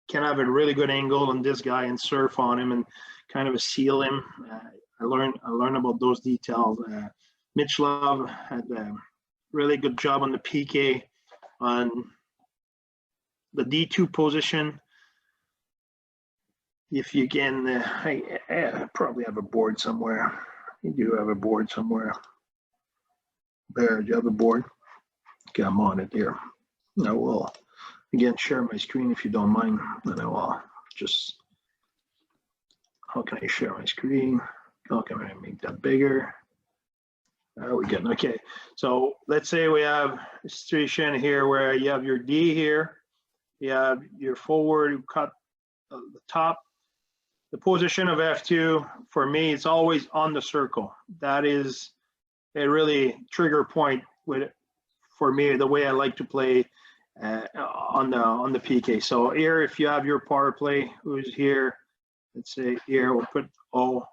Speaker 1: can have a really good angle on this guy and surf on him and kind of seal him. I learned about those details. Mitch Love had a really good job on the PK on the D2 position. If you can, I probably have a board somewhere. You do have a board somewhere. There, do you have a board? Okay, I'm on it here. I will, again, share my screen if you don't mind. And I will just, how can I share my screen? How can I make that bigger? There we go. Okay, so let's say we have a situation here where you have your D here. You have your forward who cut the top. The position of F2, for me, it's always on the circle. That is a really trigger point for me, the way I like to play on the PK. So here, if you have your power play, who's here, let's say here, we'll put O,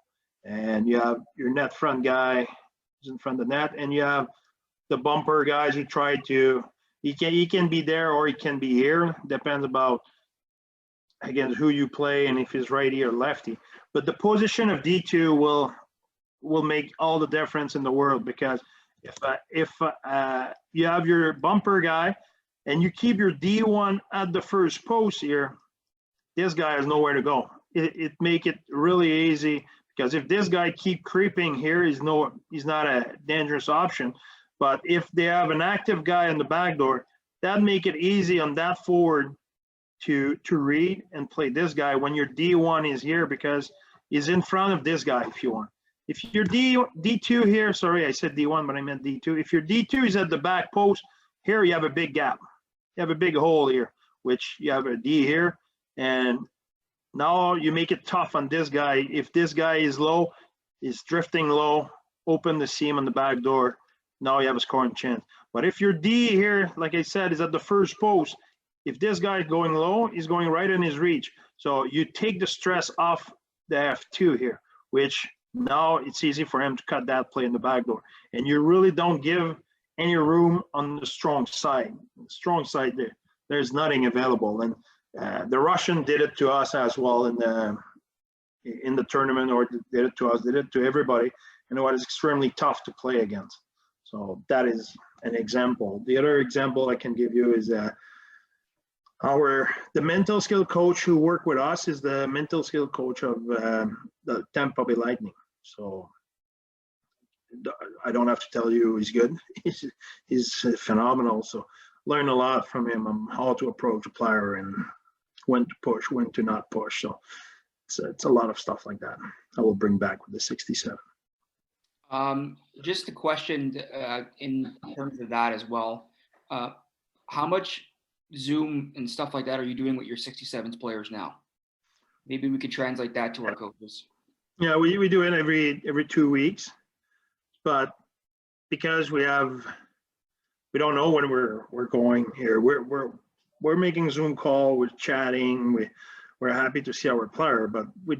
Speaker 1: and you have your net front guy who's in front of the net, and you have the bumper guys who try to, he can be there or he can be here, depends about, again, who you play and if he's righty or lefty. But the position of D2 will make all the difference in the world, because if you have your bumper guy and you keep your D1 at the first post here, this guy has nowhere to go. It make it really easy, because if this guy keep creeping here, he's not a dangerous option. But if they have an active guy in the back door, that make it easy on that forward to read and play this guy when your D1 is here, because he's in front of this guy if you want. If your D2 here, sorry, I said D1, but I meant D2. If your D2 is at the back post, here you have a big gap. You have a big hole here, which you have a D here. And now you make it tough on this guy. If this guy is low, is drifting low, open the seam on the back door, now you have a scoring chance. But if your D here, like I said, is at the first post, if this guy is going low, he's going right in his reach. So you take the stress off the F2 here, which now it's easy for him to cut that play in the back door. And you really don't give any room on the strong side. The strong side there, there's nothing available. And the Russian did it to us as well in in the tournament, or did it to us, did it to everybody, and it was extremely tough to play against. So that is an example. The other example I can give you is the mental skill coach who worked with us is the mental skill coach of the Tampa Bay Lightning. So I don't have to tell you he's good. He's phenomenal. So learn a lot from him on how to approach a player and when to push, when to not push. So it's a lot of stuff like that I will bring back with the 67.
Speaker 10: Just a question in terms of that as well. How much Zoom and stuff like that are you doing with your 67s players now? Maybe we could translate that to our coaches.
Speaker 1: Yeah, we do it every 2 weeks, but because we don't know when we're going here. We're making Zoom call, we're chatting, we're happy to see our player, but I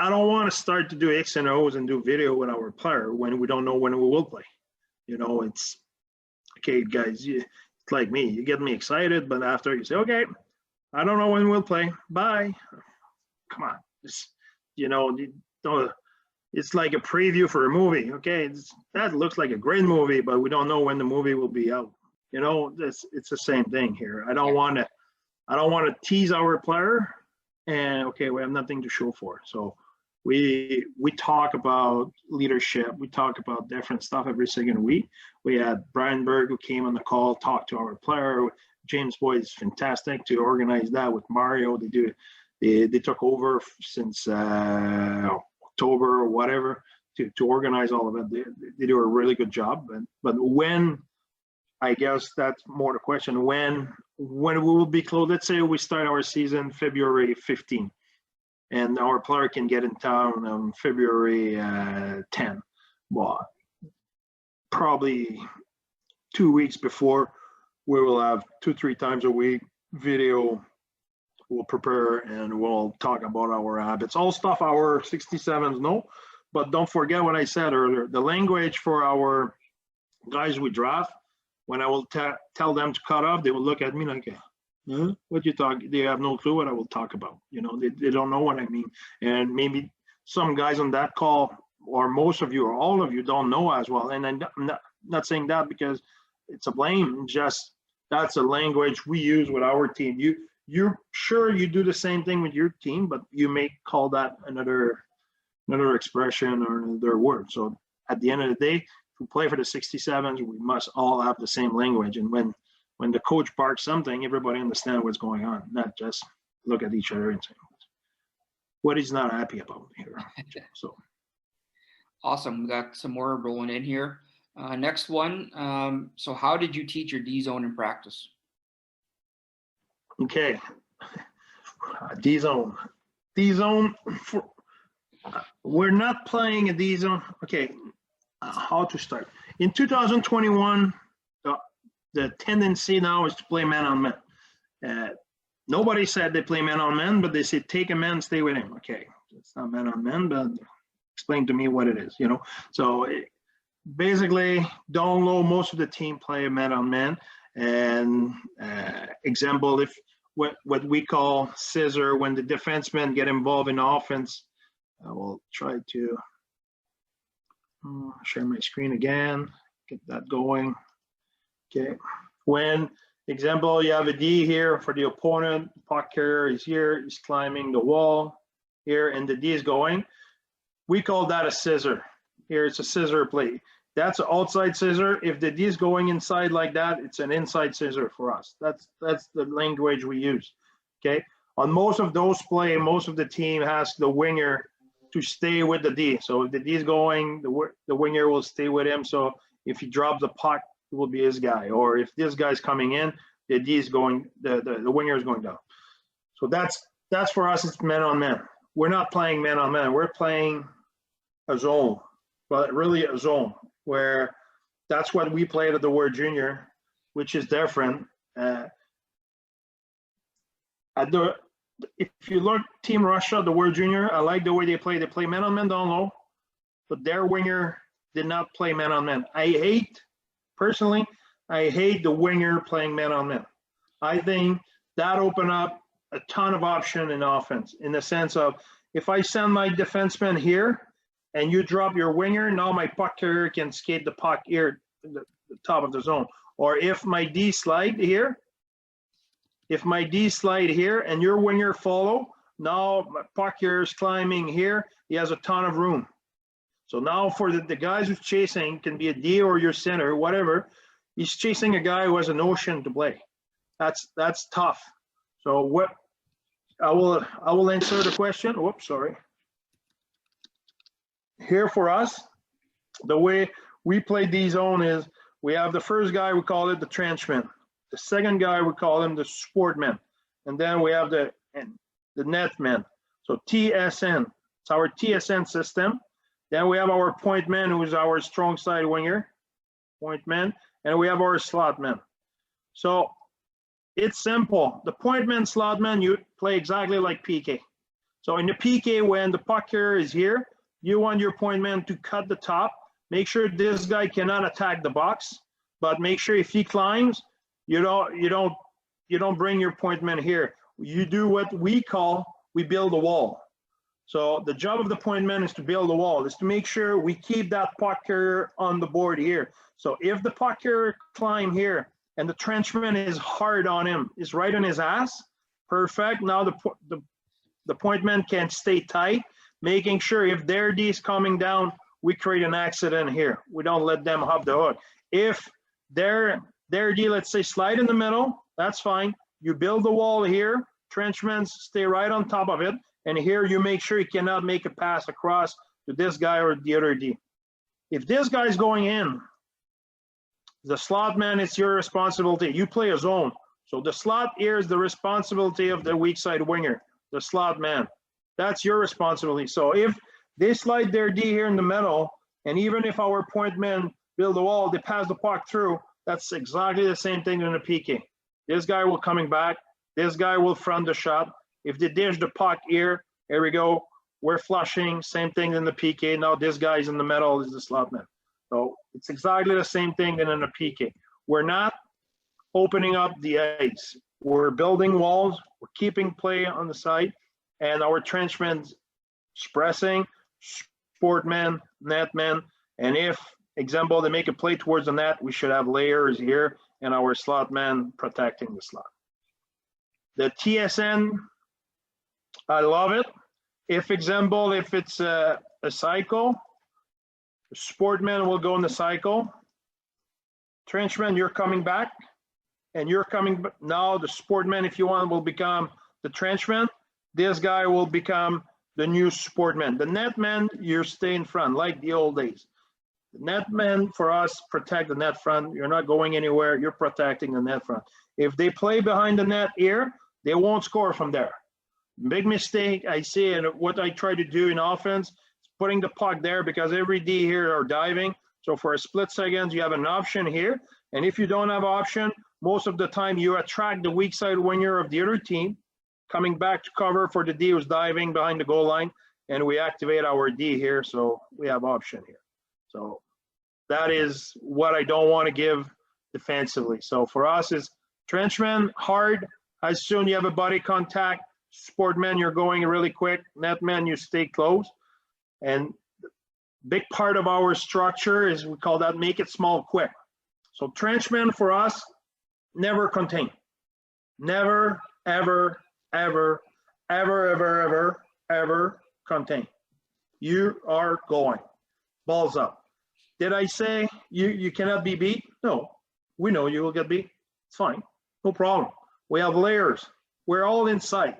Speaker 1: don't want to start to do X and O's and do video with our player when we don't know when we will play. It's okay, guys. It's like me. You get me excited, but after you say, okay, I don't know when we'll play. Bye. Come on. It's like a preview for a movie. Okay, that looks like a great movie, but we don't know when the movie will be out. It's the same thing here. I don't want to tease our player, and okay, we have nothing to show for. So we talk about leadership. We talk about different stuff every second week. We had Brian Berg who came on the call, talked to our player. James Boyd is fantastic to organize that with Mario. They took over since October or whatever to organize all of it. They do a really good job. But when, I guess that's more the question, when we will be closed. Let's say we start our season February 15th. And our player can get in town on February 10. Well, probably 2 weeks before, we will have 2-3 times a week video. We'll prepare and we'll talk about our habits. All stuff our 67s know, but don't forget what I said earlier. The language for our guys we draft, when I will tell them to cut off, they will look at me like, what you talk? They have no clue what I will talk about. They don't know what I mean. And maybe some guys on that call, or most of you or all of you, don't know as well. And I'm not saying that because it's a blame. Just that's a language we use with our team. You're sure you do the same thing with your team, but you may call that another expression or another word. So at the end of the day, if we play for the 67s, we must all have the same language. And when the coach barks something, everybody understands what's going on, not just look at each other and say, what he's not happy about here. So
Speaker 10: awesome. We got some more rolling in here. Next one. So how did you teach your D zone in practice?
Speaker 1: Okay. D zone. We're not playing a D zone. Okay. How to start? In 2021, the tendency now is to play man on man. Nobody said they play man on man, but they say take a man, stay with him. Okay, it's not man on man, but explain to me what it is. So basically, down low, most of the team play man on man. And example, if what we call scissor, when the defensemen get involved in offense, I will try to share my screen again, get that going. Okay, when example, you have a D here for the opponent, puck carrier is here, he's climbing the wall here, and the D is going. We call that a scissor. Here it's a scissor play. That's an outside scissor. If the D is going inside like that, it's an inside scissor for us. That's the language we use. Okay, on most of those play, most of the team has the winger to stay with the D. So if the D is going, the winger will stay with him. So if he drops the puck, it will be his guy. Or if this guy's coming in, the D is going, the winger is going down. So that's for us, it's man on man. We're not playing man on man. We're playing a zone, but really a zone where that's what we played at the World Junior, which is different. If you look Team Russia, the World Junior, I like the way they play. They play man on man down low, but their winger did not play man on man. Personally, I hate the winger playing man on man. I think that opened up a ton of option in offense, in the sense of, if I send my defenseman here and you drop your winger, now my puck carrier can skate the puck here, the top of the zone. Or if my D slide here, and your winger follow, now my puck carrier is climbing here, he has a ton of room. So now for the guys who's chasing, can be a D or your center, whatever, he's chasing a guy who has an ocean to play. That's tough. So what I will answer the question. Whoops, sorry. Here for us, the way we play D-zone is, we have the first guy, we call it the trenchman. The second guy, we call him the sportman. And then we have the netman. So TSN, it's our TSN system. Then we have our point man, who is our strong side winger, point man, and we have our slot man. So it's simple. The point man, slot man, you play exactly like PK. So in the PK, when the puck carrier is here, you want your point man to cut the top. Make sure this guy cannot attack the box, but make sure if he climbs, you don't bring your point man here. You do what we call, we build a wall. So the job of the point man is to build a wall, is to make sure we keep that puck carrier on the board here. So if the puck carrier climb here and the trenchman is hard on him, is right on his ass, perfect. Now the point man can stay tight, making sure if their D is coming down, we create an accident here. We don't let them hop the hook. If their D, let's say, slide in the middle, that's fine. You build the wall here, trenchmen stay right on top of it, and here you make sure you cannot make a pass across to this guy or the other D. If this guy's going in, the slot man, it's your responsibility. You play a zone. So the slot here is the responsibility of the weak side winger, the slot man. That's your responsibility. So if they slide their D here in the middle, and even if our point men build a wall, they pass the puck through, that's exactly the same thing in the PK. This guy will coming back. This guy will front the shot. If they dish the puck here we go. We're flushing, same thing in the PK. Now this guy's in the middle, is the slot man. So it's exactly the same thing in the PK. We're not opening up the ice. We're building walls. We're keeping play on the side, and our trenchmen's pressing, sportman, netman, and if, example, they make a play towards the net, we should have layers here and our slot man protecting the slot. The TSN, I love it. If, example, if it's a cycle, the sportman will go in the cycle. Trenchman, you're coming back, and you're coming now. The sportman, if you want, will become the trenchman. This guy will become the new sportman. The netman, you stay in front, like the old days. The netman, for us, protect the net front. You're not going anywhere. You're protecting the net front. If they play behind the net here, they won't score from there. Big mistake I see, and what I try to do in offense is putting the puck there, because every D here are diving. So for a split second, you have an option here. And if you don't have option, most of the time you attract the weak side winger of the other team coming back to cover for the D who's diving behind the goal line, and we activate our D here, so we have option here. So that is what I don't want to give defensively. So for us is trenchman, hard. As soon you have a body contact, sportman, you're going really quick. Netman, you stay close. And big part of our structure is, we call that make it small, quick. So trenchman for us, never contain. Never, ever, ever, ever, ever, ever, ever contain. You are going. Balls up. Did I say you cannot be beat? No. We know you will get beat. It's fine. No problem. We have layers. We're all inside.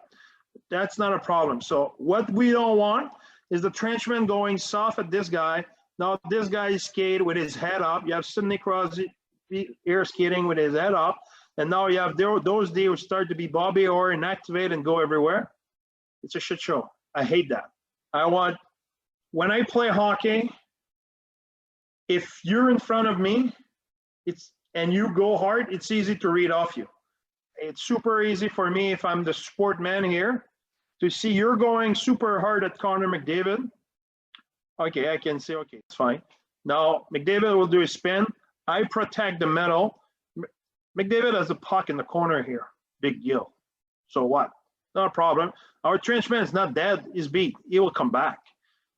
Speaker 1: That's not a problem. So what we don't want is the trenchman going soft at this guy. Now this guy is skated with his head up. You have Sidney Crosby air skating with his head up. And now you have those deals start to be Bobby Orr and activate and go everywhere. It's a shit show. I hate that. When I play hockey, if you're in front of me, and you go hard, it's easy to read off you. It's super easy for me, if I'm the sportman here, to see you're going super hard at Connor McDavid. Okay, I can say, okay, it's fine. Now, McDavid will do a spin. I protect the middle. McDavid has a puck in the corner here. Big deal. So what? not a problem. Our trenchman is not dead, he's beat. He will come back.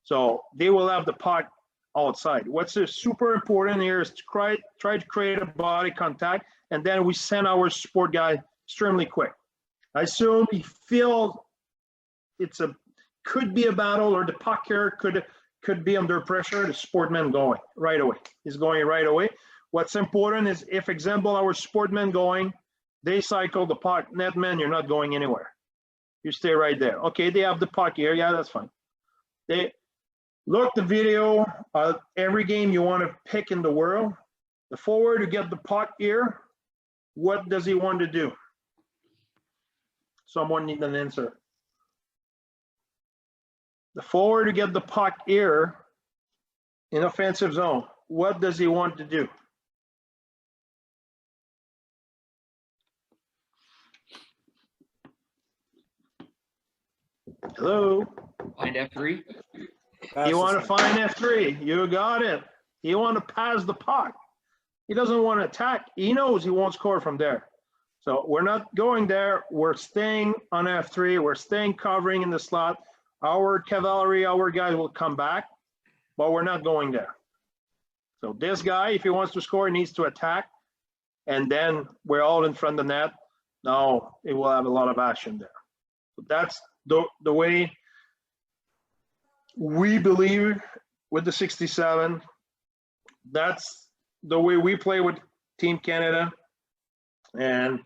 Speaker 1: So they will have the puck outside. What's super important here is to try to create a body contact, and then we send our support guy extremely quick. I assume he feels could be a battle, or the puck here could be under pressure. The sportman going right away. He's going right away. What's important is, if example our sportman going, they cycle the puck, netman, you're not going anywhere. You stay right there. Okay, they have the puck here. Yeah, that's fine. They look the video of every game you want to pick in the world. The forward to get the puck here, what does he want to do? Someone need an answer. The forward to get the puck here in offensive zone, what does he want to do? Hello?
Speaker 10: Find F3.
Speaker 1: You want to find F3. You got it. You want to pass the puck. He doesn't want to attack. He knows he won't score from there. So we're not going there. We're staying on F3. We're staying covering in the slot. Our cavalry, our guys will come back, but we're not going there. So this guy, if he wants to score, needs to attack. And then we're all in front of the net. Now it will have a lot of action there. So that's the way we believe with the 67. That's the way we play with Team Canada. And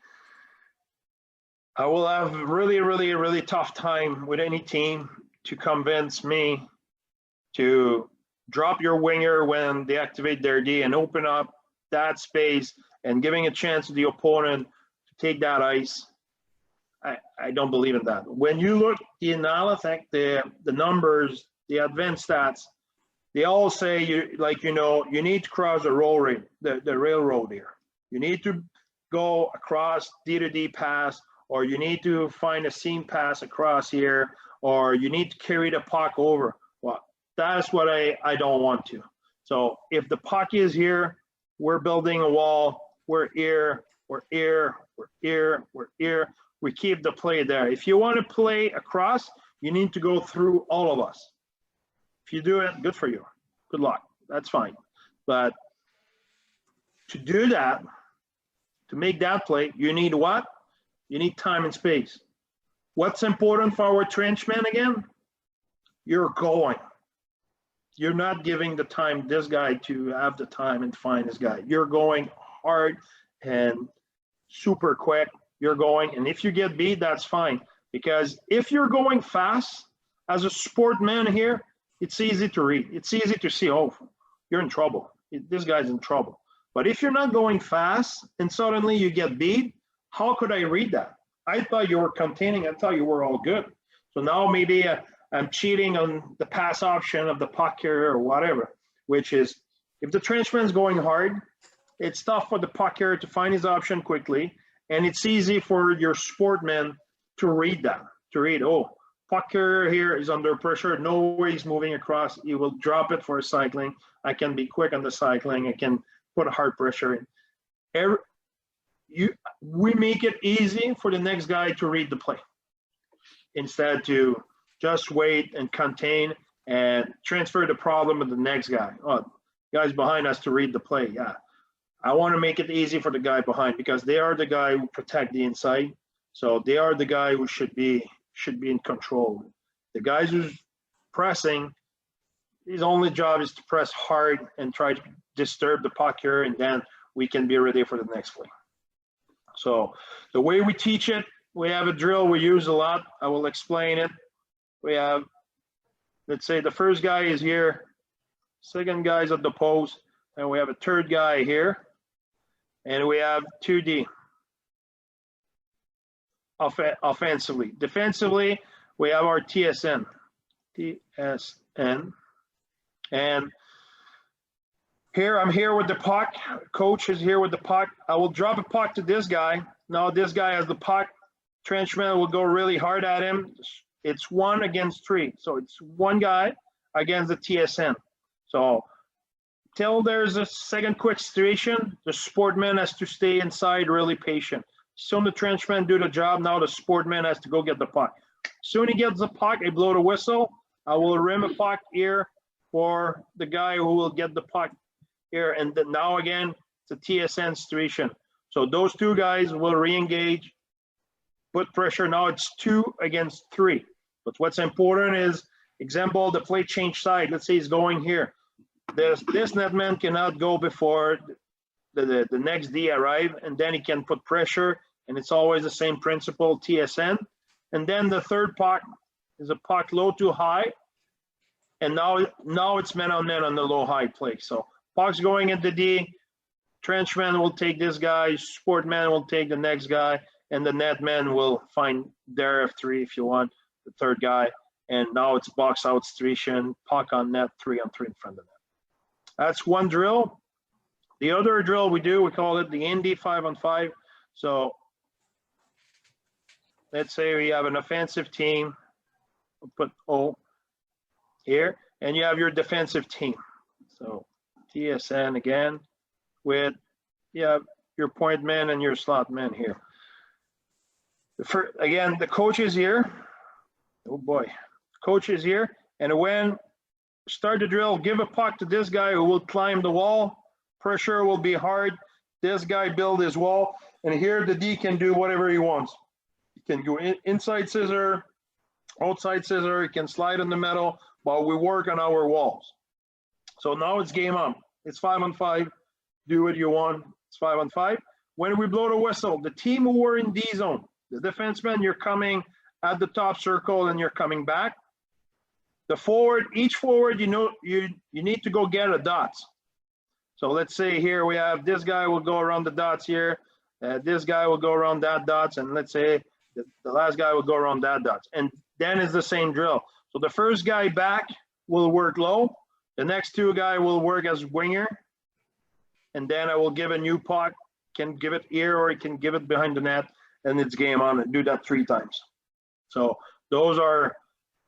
Speaker 1: I will have really tough time with any team to convince me to drop your winger when they activate their D and open up that space and giving a chance to the opponent to take that ice. I don't believe in that. When you look the analytics, the numbers, the advanced stats, they all say you need to cross the railroad here. You need to go across D to D pass, or you need to find a seam pass across here, or you need to carry the puck over. Well, that's what I don't want to. So if the puck is here, we're building a wall. We're here. We keep the play there. If you want to play across, you need to go through all of us. If you do it, good for you. Good luck. That's fine. But to do that, to make that play, you need what? You need time and space. What's important for our trenchmen again? You're going. You're not giving the time this guy to have the time and find this guy. You're going hard and super quick. You're going, and if you get beat, that's fine. Because if you're going fast, as a sportman here, it's easy to read. It's easy to see, oh, you're in trouble. This guy's in trouble. But if you're not going fast and suddenly you get beat, how could I read that? I thought you were containing. I thought you were all good. So now maybe I'm cheating on the pass option of the puck carrier or whatever, which is if the trenchman's going hard, it's tough for the puck carrier to find his option quickly. And it's easy for your sportman to read that, oh, puck carrier here is under pressure. No way he's moving across. He will drop it for a cycling. I can be quick on the cycling. I can put a hard pressure in. We make it easy for the next guy to read the play instead to just wait and contain and transfer the problem to the next guy. Oh, guys behind us to read the play. Yeah. I want to make it easy for the guy behind because they are the guy who protect the inside. So they are the guy who should be in control. The guys who's pressing, his only job is to press hard and try to disturb the puck here, and then we can be ready for the next play. So the way we teach it, we have a drill we use a lot. I will explain it. We have, let's say the first guy is here, second guy's at the post, and we have a third guy here. And we have 2D offensively. Defensively, we have our TSN. And here, I'm here with the puck. Coach is here with the puck. I will drop a puck to this guy. Now this guy has the puck. Trenchman will go really hard at him. It's 1 against 3. So it's one guy against the TSN. So till there's a second quick situation, the sportman has to stay inside really patient. Soon the trenchman do the job. Now the sportman has to go get the puck. Soon he gets the puck, I blow the whistle. I will rim a puck here for the guy who will get the puck here. And then now again, it's a TSN situation. So those two guys will re-engage, put pressure. Now it's 2 against 3. But what's important is, example, the play change side. Let's say he's going here. This netman cannot go before the next D arrive, and then he can put pressure, and it's always the same principle, TSN. And then the third puck is a puck low to high, and now it's man on man on the low high play. So puck's going at the D, trenchman will take this guy, sportman will take the next guy, and the netman will find their F3 if you want, the third guy. And now it's box out situation, puck on net, 3-on-3 in front of net. That's one drill. The other drill we do, we call it the Indy 5-on-5. So let's say we have an offensive team, we'll put O here, and you have your defensive team. So TSN again with, you have your point man and your slot man here. Again, the coach is here. Oh boy, coach is here. And when start the drill, give a puck to this guy who will climb the wall. Pressure will be hard. This guy build his wall. And here the D can do whatever he wants. He can go inside scissor, outside scissor. He can slide in the middle while we work on our walls. So now it's game on. It's 5-on-5. Do what you want. It's 5-on-5. When we blow the whistle, the team who were in D zone, the defenseman, you're coming at the top circle and you're coming back. The forward, each forward, you know, you need to go get a dots. So let's say here we have this guy will go around the dots here. This guy will go around that dots. And let's say the last guy will go around that dots. And then it's the same drill. So the first guy back will work low. The next two guy will work as winger. And then I will give a new puck, can give it here or he can give it behind the net. And it's game on, and do that 3 times. So those are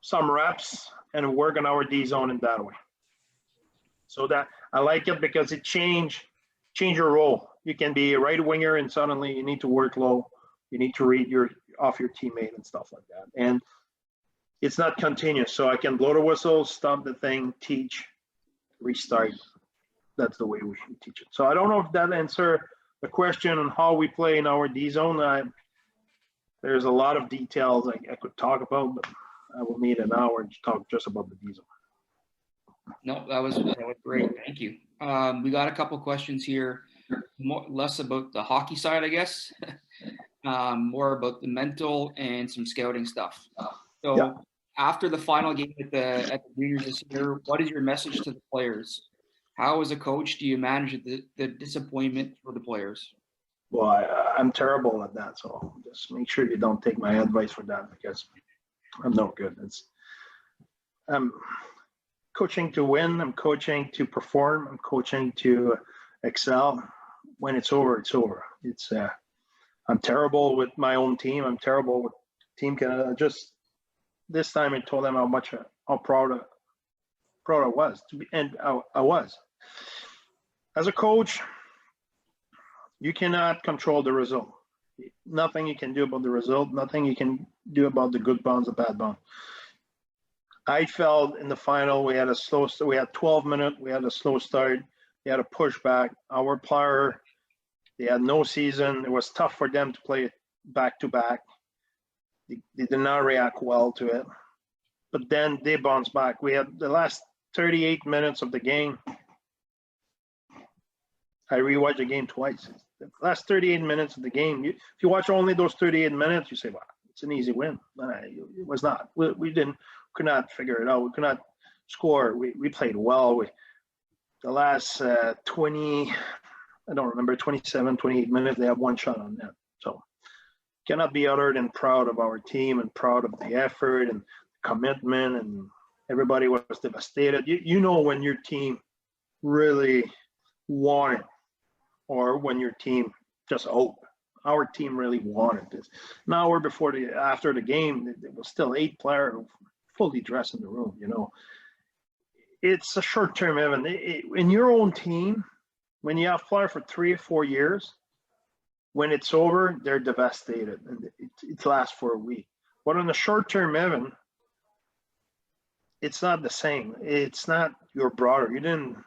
Speaker 1: some reps and work on our D zone in that way. So that I like it because it change your role. You can be a right winger and suddenly you need to work low. You need to read off your teammate and stuff like that. And it's not continuous. So I can blow the whistle, stop the thing, teach, restart. That's the way we teach it. So I don't know if that answers the question on how we play in our D zone. There's a lot of details I could talk about, but I will need an hour to talk just about the D zone.
Speaker 10: No, that was great. Thank you. We got a couple questions here, less about the hockey side, I guess, more about the mental and some scouting stuff. So yeah. After the final game at the juniors this year, what is your message to the players? How, as a coach, do you manage the disappointment for the players?
Speaker 1: Well, I'm terrible at that, so just make sure you don't take my advice for that because I'm no good. I'm coaching to win. I'm coaching to perform. I'm coaching to excel. When it's over, it's over. I'm terrible with my own team. I'm terrible with Team Canada. Just this time, I told them how proud I was to be, and I was. As a coach, you cannot control the result. Nothing you can do about the result. Nothing you can do about the good bounce, the bad bounce. I felt in the final we had a slow start. We had 12 minutes. We had a slow start. We had a pushback. Our player, they had no season. It was tough for them to play back to back. They did not react well to it. But then they bounced back. We had the last 38 minutes of the game. I rewatched the game twice. The last 38 minutes of the game, if you watch only those 38 minutes, you say, wow, it's an easy win. It was not. We could not figure it out. We could not score. We played well. The last 20, I don't remember, 27, 28 minutes, they have one shot on net. So cannot be other than proud of our team and proud of the effort and commitment, and everybody was devastated. You know when your team really wanted, or when your team just hoped. Our team really wanted this. An hour after the game, there was still 8 players fully dressed in the room. You know, it's a short-term event. In your own team, when you have players for 3 or 4 years, when it's over, they're devastated, and it lasts for a week. But on the short term, Evan, it's not the same. It's not your brother. You didn't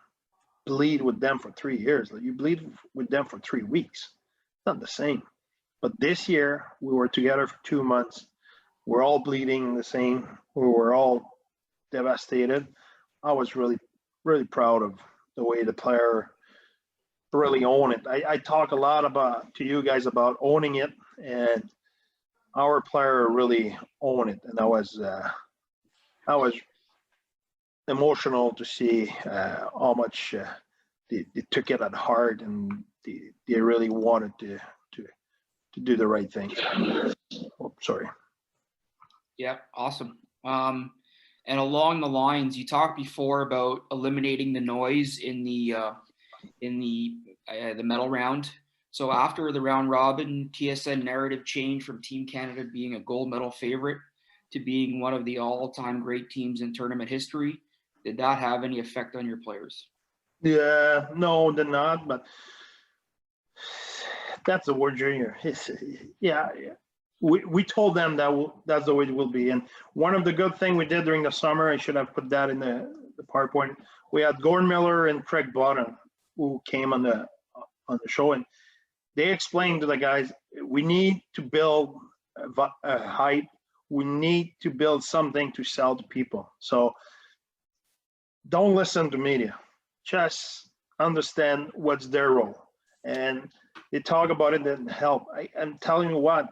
Speaker 1: bleed with them for 3 years. Like, you bleed with them for 3 weeks. It's not the same. But this year, we were together for 2 months. We're all bleeding the same. We were all devastated. I was really, really proud of the way the player really own it. I talk a lot to you guys about owning it, and our player really owned it. And I was emotional to see how much they took it at heart, and they really wanted to do the right thing. Oh, sorry.
Speaker 10: Yeah, awesome. And along the lines, you talked before about eliminating the noise in the medal round. So after the round robin, TSN narrative changed from Team Canada being a gold medal favorite to being one of the all-time great teams in tournament history. Did that have any effect on your players?
Speaker 1: Yeah, no, they're not, but that's the World Junior. Yeah. We told them that's the way it will be. And one of the good things we did during the summer, I should have put that in the PowerPoint. We had Gordon Miller and Craig Bottom who came on the show, and they explained to the guys, we need to build a hype. We need to build something to sell to people. So don't listen to media. Just understand what's their role. And they talk about it and help. I'm telling you what,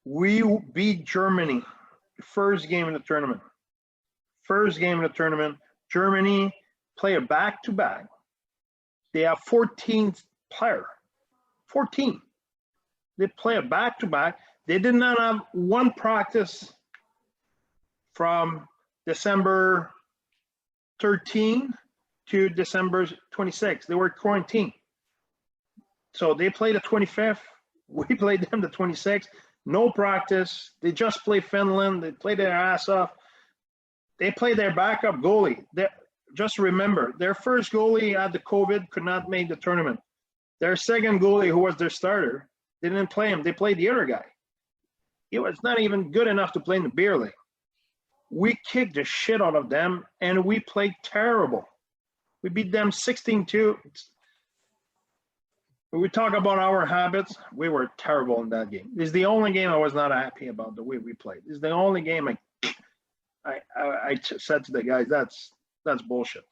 Speaker 1: we beat Germany, first game in the tournament. Germany play a back-to-back. They have 14 player. 14. They play a back-to-back. They did not have one practice from December 13 to December 26. They were quarantined. So they played the 25th. We played them the 26th. No practice. They just played Finland. They played their ass off. They played their backup goalie. Just remember, their first goalie had the COVID, could not make the tournament. Their second goalie, who was their starter, they didn't play him. They played the other guy. He was not even good enough to play in the beer league. We kicked the shit out of them, and we played terrible. We beat them 16-2. When we talk about our habits, we were terrible in that game. It's the only game I was not happy about the way we played. It's the only game I said to the guys, that's bullshit.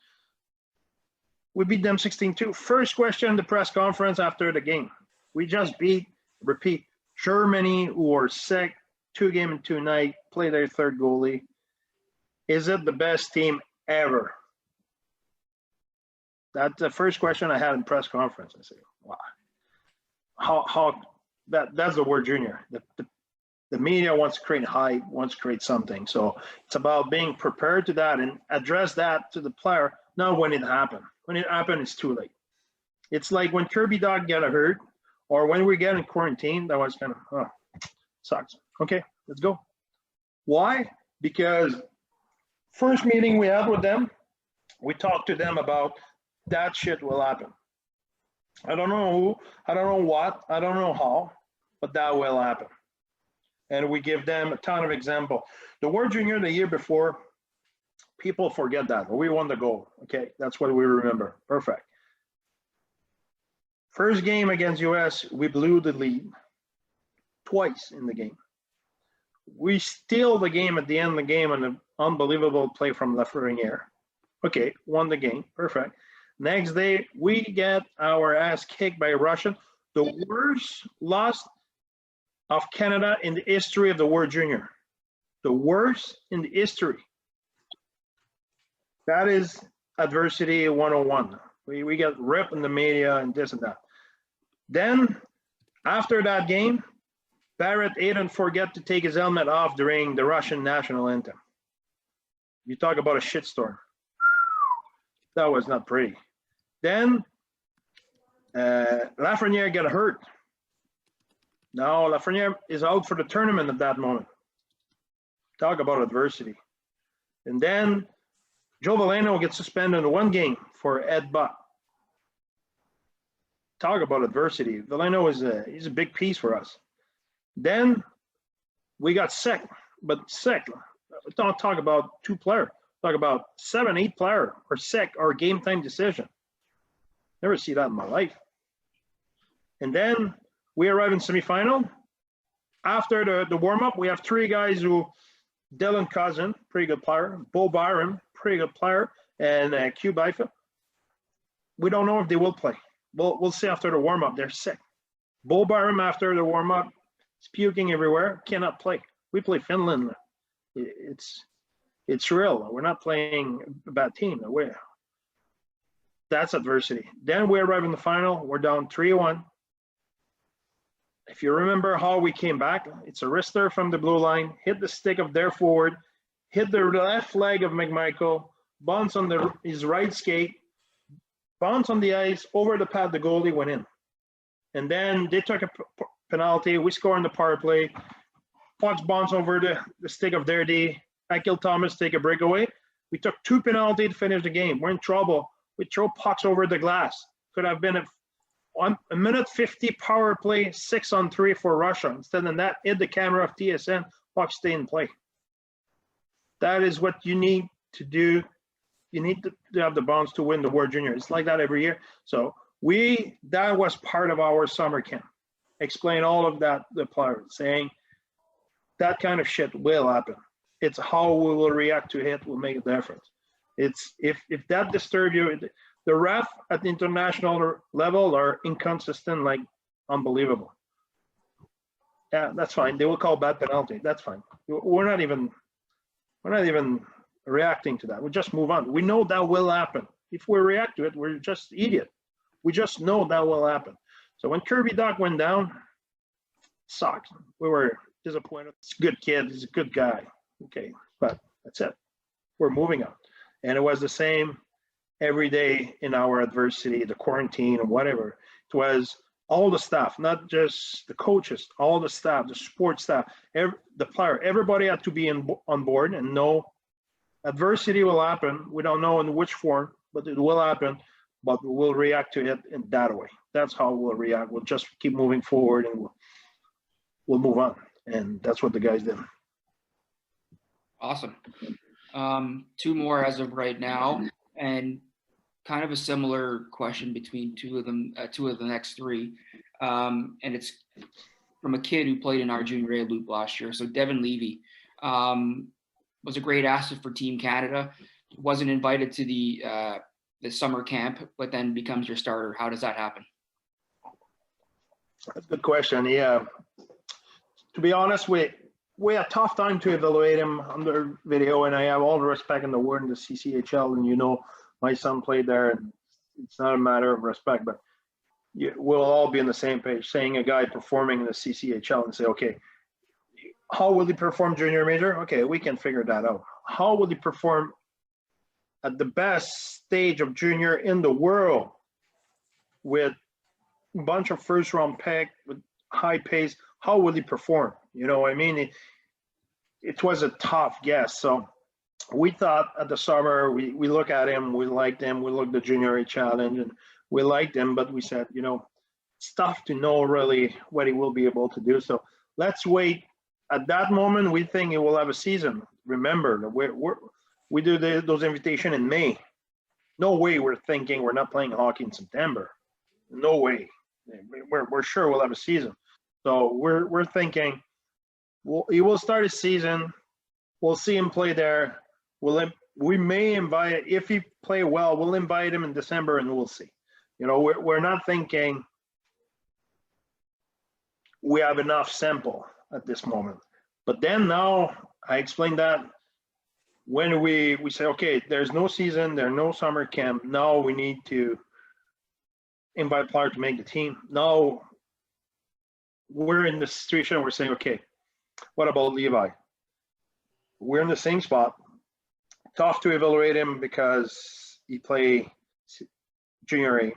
Speaker 1: We beat them 16-2. First question in the press conference after the game. We just beat Germany, who were sick, 2 game and 2 night, play their third goalie. Is it the best team ever? That's the first question I had in press conference. I say, wow. How that's the World Junior. The media wants to create hype, wants to create something. So it's about being prepared to that and address that to the player, not when it happened. When it happened, it's too late. It's like when Kirby Dog got hurt, or when we get in quarantine, that was kind of, sucks. Okay, let's go. Why? Because first meeting we had with them, we talked to them about that shit will happen. I don't know who, I don't know what, I don't know how, but that will happen. And we give them a ton of example. The World Junior the year before, people forget that. We won the gold. Okay, that's what we remember. Perfect. First game against US, we blew the lead twice in the game. We steal the game at the end of the game on an unbelievable play from Lafreniere. Okay, won the game. Perfect. Next day, we get our ass kicked by a Russian. The worst loss of Canada in the history of the World Junior. The worst in the history. That is adversity 101. We get ripped in the media and this and that. Then, after that game, Barrett Aiden forgot to take his helmet off during the Russian national anthem. You talk about a shitstorm. That was not pretty. Then, Lafreniere got hurt. Now, Lafreniere is out for the tournament at that moment. Talk about adversity. And then, Joe Valeno gets suspended in 1 game for Ed Buck. talk about adversity. Veleno he's a big piece for us. Then we got sick, but sick. Don't talk about 2 players. Talk about 7, 8 players are sick or game time decision. Never see that in my life. And then we arrive in semifinal. After the warm-up, we have 3 guys who, Dylan Cousin, pretty good player, Bo Byram, pretty good player, and Q Bifa. We don't know if they will play. We'll see after the warm-up. They're sick. Bo Byram, after the warm-up, is puking everywhere, cannot play. We play Finland. It's real. We're not playing a bad team. That's adversity. Then we arrive in the final. We're down 3-1. If you remember how we came back, it's a wrister from the blue line, hit the stick of their forward, hit the left leg of McMichael, bounce on his right skate, bounce on the ice, over the pad, the goalie went in. And then they took a penalty. We score on the power play. Pucks bounce over the stick of their D. Akil Thomas take a breakaway. We took 2 penalties to finish the game. We're in trouble. We throw pucks over the glass. Could have been a minute 50 power play, 6-on-3 for Russia. Instead of that, hit the camera of TSN, puck stay in play. That is what you need to do. You need to have the bounce to win the World Junior. It's like that every year. So that was part of our summer camp. Explain all of that, the players, saying that kind of shit will happen. It's how we will react to it will make a difference. It's if that disturbs you, the ref at the international level are inconsistent, like unbelievable. Yeah, that's fine. They will call bad penalty. That's fine. We're not even reacting to that. We just move on. We know that will happen. If we react to it, we're just idiot. We just know that will happen. So when Kirby Doc went down, sucks. We were disappointed. He's a good kid. He's a good guy. Okay, but that's it. We're moving on. And it was the same every day in our adversity, the quarantine or whatever. It was all the staff, not just the coaches, all the staff, the support staff, the player, everybody had to be on board and know adversity will happen. We don't know in which form, but it will happen, but we'll react to it in that way. That's how we'll react. We'll just keep moving forward and we'll move on. And that's what the guys did.
Speaker 10: Awesome. 2 more as of right now, and kind of a similar question between 2 of them, 2 of the next 3. And it's from a kid who played in our junior A loop last year. So Devin Levy was a great asset for Team Canada. Wasn't invited to the summer camp, but then becomes your starter. How does that happen?
Speaker 1: That's a good question. Yeah. To be honest, we had a tough time to evaluate him under video, and I have all the respect in the world in the CCHL, and my son played there, and it's not a matter of respect, but we'll all be on the same page, saying a guy performing in the CCHL and say, okay, how will he perform junior major? Okay, we can figure that out. How will he perform at the best stage of junior in the world with a bunch of first-round pick, with high pace? How will he perform? You know what I mean? It was a tough guess. So we thought at the summer, we look at him, we liked him, we looked at the Junior A Challenge, and we liked him, but we said, it's tough to know really what he will be able to do. So let's wait. At that moment, we think he will have a season. Remember, we do those invitations in May. No way we're thinking we're not playing hockey in September. No way. We're sure we'll have a season. So we're thinking he will start his season. We'll see him play there. We may invite, if he play well, we'll invite him in December and we'll see. We're not thinking we have enough sample at this moment. But then now I explained that when we say, okay, there's no season, there's no summer camp. Now we need to invite players to make the team. Now we're in the situation we're saying, okay, what about Levi? We're in the same spot. Tough to evaluate him because he played Junior A.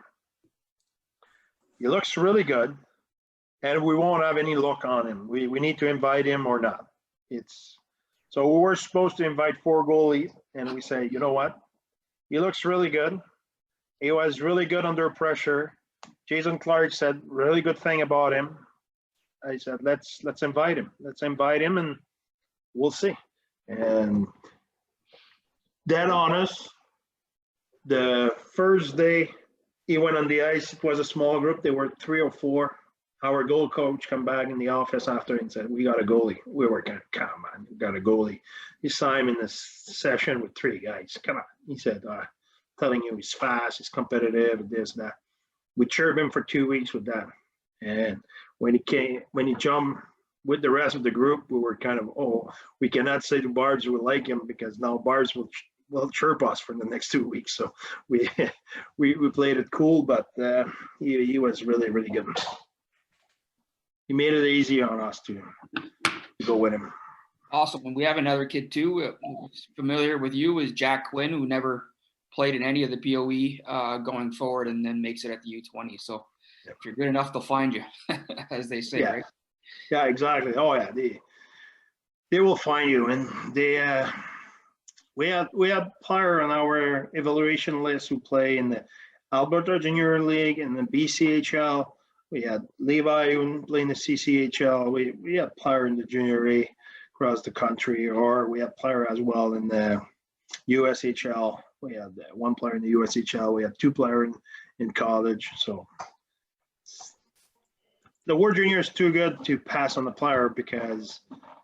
Speaker 1: He looks really good, and we won't have any look on him. We need to invite him or not. So we're supposed to invite 4 goalies, and we say, you know what? He looks really good. He was really good under pressure. Jason Clark said really good thing about him. I said, let's invite him. Let's invite him and we'll see. And dead honest, the first day he went on the ice, it was a small group. There were 3 or 4. Our goal coach come back in the office after and said, we got a goalie. We were kind of, come on, we got a goalie. He saw him in this session with 3 guys. Come on. He said, telling you he's fast, he's competitive, this, that. We chirped him for 2 weeks with that. And when he jumped with the rest of the group, we were kind of, we cannot say to Barbs we like him because now Barbs will chirp us for the next 2 weeks. So we played it cool, but he was really, really good. He made it easy on us to go with him.
Speaker 10: Awesome. And we have another kid too, who's familiar with you, is Jack Quinn, who never played in any of the POE going forward and then makes it at the U20. So if you're good enough, they'll find you, as they say, right?
Speaker 1: Yeah, exactly. Oh yeah, they will find you. And we had player on our evaluation list who play in the Alberta Junior League and the BCHL. We had Levi who played in the CCHL. We had player in the Junior A across the country, or we had player as well in the USHL. We had 1 player in the USHL. We had 2 players in college. So the World Junior is too good to pass on the player because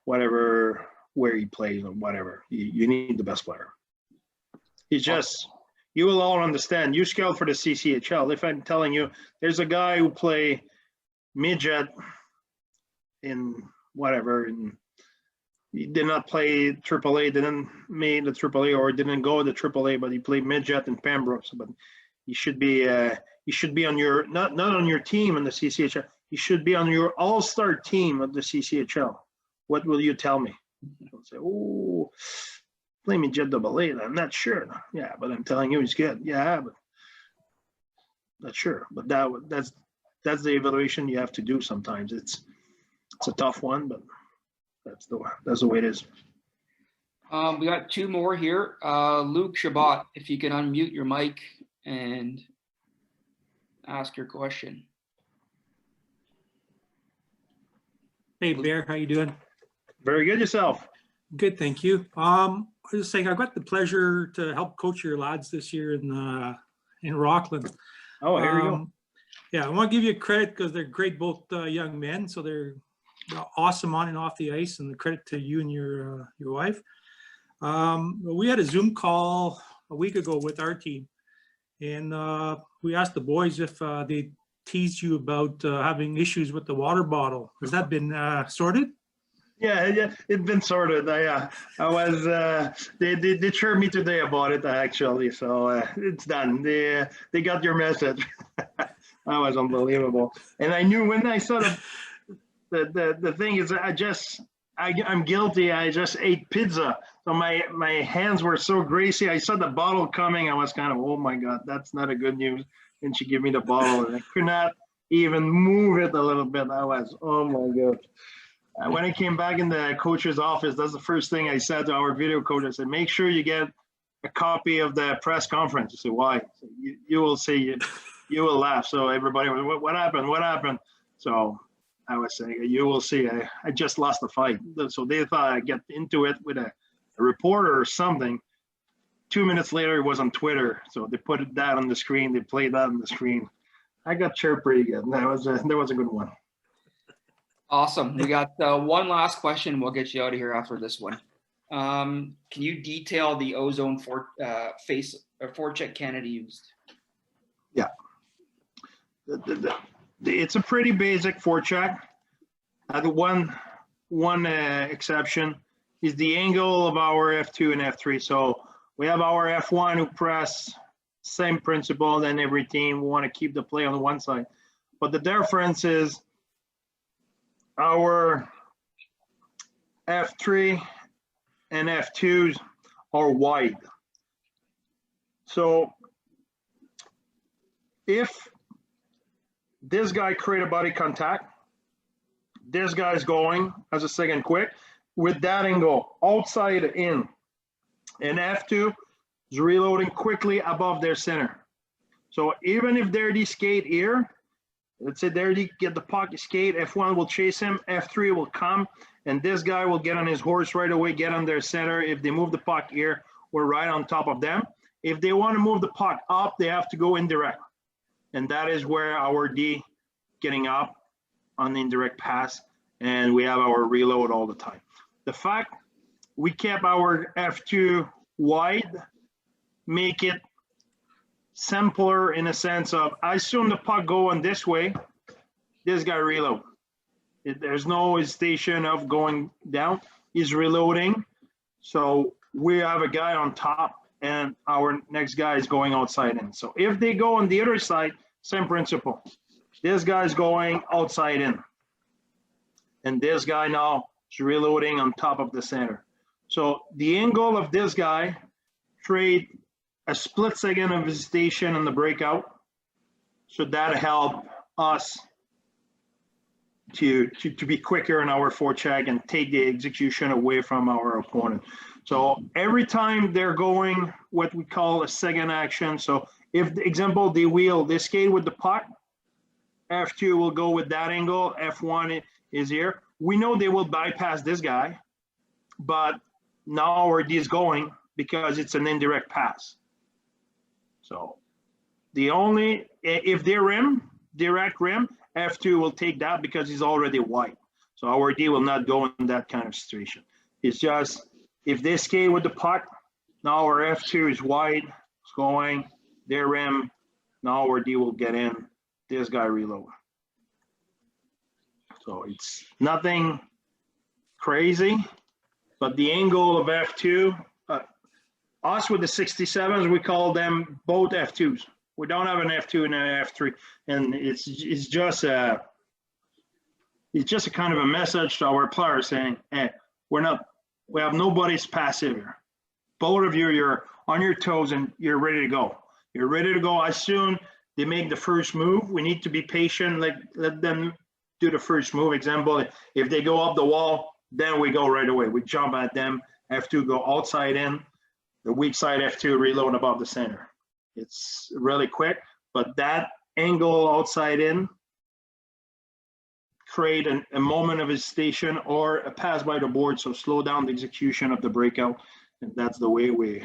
Speaker 1: where he plays or whatever, you need the best player. He's just, you will all understand. You scout for the CCHL. If I'm telling you, there's a guy who play midget in whatever, and he did not play AAA, didn't make the AAA, or didn't go to AAA, but he played midget in Pembroke. But he should be on your not on your team in the CCHL. He should be on your all-star team of the CCHL. What will you tell me? I'll say, play midget AA. I'm not sure. Yeah, but I'm telling you, he's good. Yeah, but not sure. But that's the evaluation you have to do sometimes. It's a tough one, but that's the way it is.
Speaker 10: We got 2 more here. Luke Shabbat, if you can unmute your mic and ask your question.
Speaker 11: Hey Bear, how you doing?
Speaker 1: Very good. Yourself?
Speaker 11: Good, thank you. I was just saying, I've got the pleasure to help coach your lads this year in Rockland.
Speaker 1: Oh, here we go.
Speaker 11: Yeah, I want to give you credit because they're great, both young men. So they're awesome on and off the ice, and the credit to you and your wife. We had a Zoom call a week ago with our team, and we asked the boys if they teased you about having issues with the water bottle. Has that been sorted?
Speaker 1: Yeah, it's been sorted. I was they chirped me today about it actually, so it's done. They got your message. That was unbelievable. And I knew when I saw the thing is, I'm guilty. I just ate pizza, so my hands were so greasy. I saw the bottle coming. I was kind of, oh my God, that's not a good news. And she gave me the bottle, and I could not even move it a little bit. I was, oh my God. When I came back in the coach's office, that's the first thing I said to our video coach. I said, make sure you get a copy of the press conference. I said, why? Said, you will see, you will laugh. So everybody was, what happened? What happened? So I was saying, you will see, I just lost the fight. So they thought I'd get into it with a reporter or something. 2 minutes later, it was on Twitter. So they put that on the screen. They played that on the screen. I got chirped pretty good. That was a good one.
Speaker 10: Awesome. We got one last question. We'll get you out of here after this one. Can you detail the ozone forecheck Canada used?
Speaker 1: Yeah. It's a pretty basic forecheck. The one exception is the angle of our F2 and F3. So we have our F1 who press, same principle than every team. We want to keep the play on one side. But the difference is our F3 and F2s are wide. So if this guy create a body contact, this guy's going as a second quick with that angle outside in, and F2 is reloading quickly above their center. So even if they're the skate here, let's say there you get the puck, skate, F1 will chase him, F3 will come, and this guy will get on his horse right away, get on their center. If they move the puck here, we're right on top of them. If they want to move the puck up, they have to go indirect. And that is where our D getting up on the indirect pass, and we have our reload all the time. The fact we kept our F2 wide, make it simpler in a sense of, I assume the puck going this way, this guy reload. There's no hesitation of going down. He's reloading. So we have a guy on top and our next guy is going outside in. So if they go on the other side, same principle. This guy's going outside in. And this guy now is reloading on top of the center. So the angle of this guy create a split second of hesitation in the breakout. So that help us to be quicker in our forecheck and take the execution away from our opponent. So every time they're going what we call a second action. So if, the example, they skate with the puck, F2 will go with that angle, F1 is here. We know they will bypass this guy, but now our D is going because it's an indirect pass. So the only, if they rim, direct rim, F2 will take that because he's already wide. So our D will not go in that kind of situation. It's just, if they skate with the puck, now our F2 is wide, it's going, their rim, now our D will get in, this guy reload. So it's nothing crazy, but the angle of F2, us with the 67s, we call them both F2s. We don't have an F2 and an F3, and it's just a kind of a message to our players saying, hey, we have nobody's passive here. Both of you, you're on your toes and you're ready to go. You're ready to go as soon they make the first move. We need to be patient, let them do the first move. Example, if they go up the wall, then we go right away. We jump at them, F2 go outside in, the weak side F2 reload above the center. It's really quick, but that angle outside in create a moment of hesitation or a pass by the board, so slow down the execution of the breakout, and that's the way we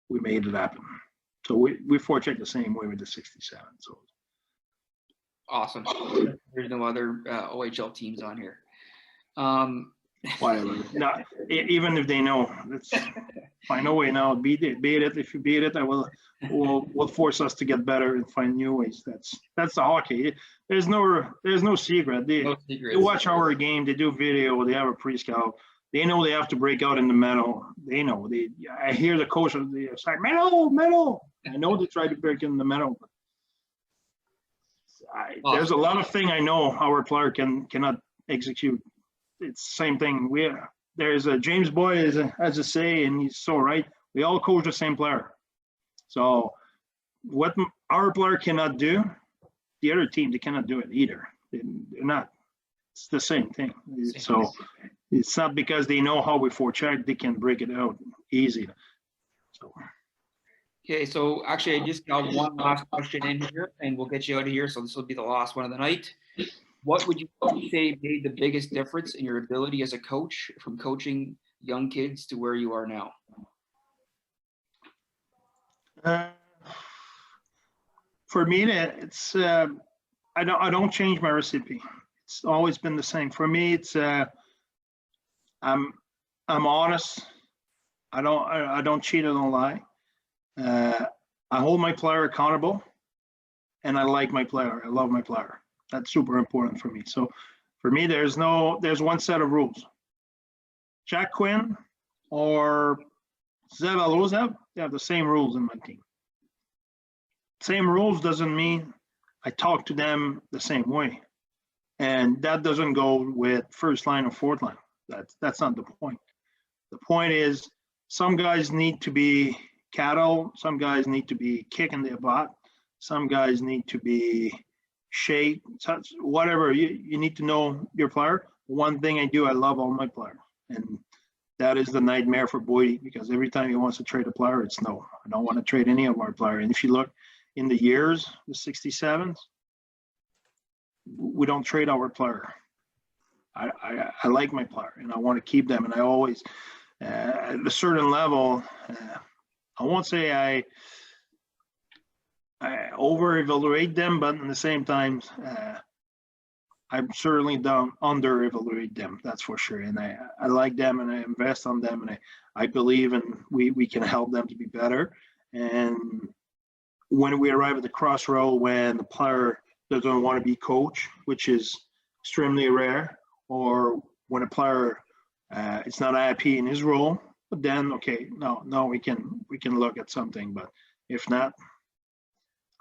Speaker 1: made it happen. So we forecheck the same way with the 67. So
Speaker 10: Awesome. There's no other OHL teams on here.
Speaker 1: Whatever. No, even if they know, it's find a way now. Beat it. If you beat it, will force us to get better and find new ways. That's the hockey. There's no secret. They watch our game. They do video. They have a pre-scout. They know they have to break out in the middle. They know. I hear the coach say, middle. I know they try to break in the middle. There's a lot of things I know our player cannot execute. It's the same thing. There's a James Boy has a say, and he's so right. We all coach the same player. So what our player cannot do, the other team, they cannot do it either. They're not. It's the same thing. So it's not because they know how we forecheck, they can break it out easy. So.
Speaker 10: Okay, so actually I just got one last question in here and we'll get you out of here. So this will be the last one of the night. What would you say made the biggest difference in your ability as a coach from coaching young kids to where you are now?
Speaker 1: For me, it's I don't change my recipe. It's always been the same. For me, it's I'm honest. I don't cheat. I don't lie. I hold my player accountable, and I like my player. I love my player. That's super important for me. So for me, there's one set of rules. Jack Quinn or Zev Alozev, they have the same rules in my team. Same rules doesn't mean I talk to them the same way. And that doesn't go with first line or fourth line. That's not the point. The point is some guys need to be cattle, some guys need to be kicking their butt, some guys need to be shake, whatever. You need to know your player. One thing I do, I love all my players. And that is the nightmare for Boydie, because every time he wants to trade a player, it's no. I don't want to trade any of our players. And if you look in the years, the 67s, we don't trade our player. I like my player and I want to keep them. And I always, at a certain level, I won't say I over-evaluate them, but at the same time, I certainly don't under-evaluate them, that's for sure. And I like them and I invest on them, and I believe in we can help them to be better. And when we arrive at the crossroad when the player doesn't want to be coach, which is extremely rare, or when a player it's not happy in his role, but then okay, no, we can look at something. But if not,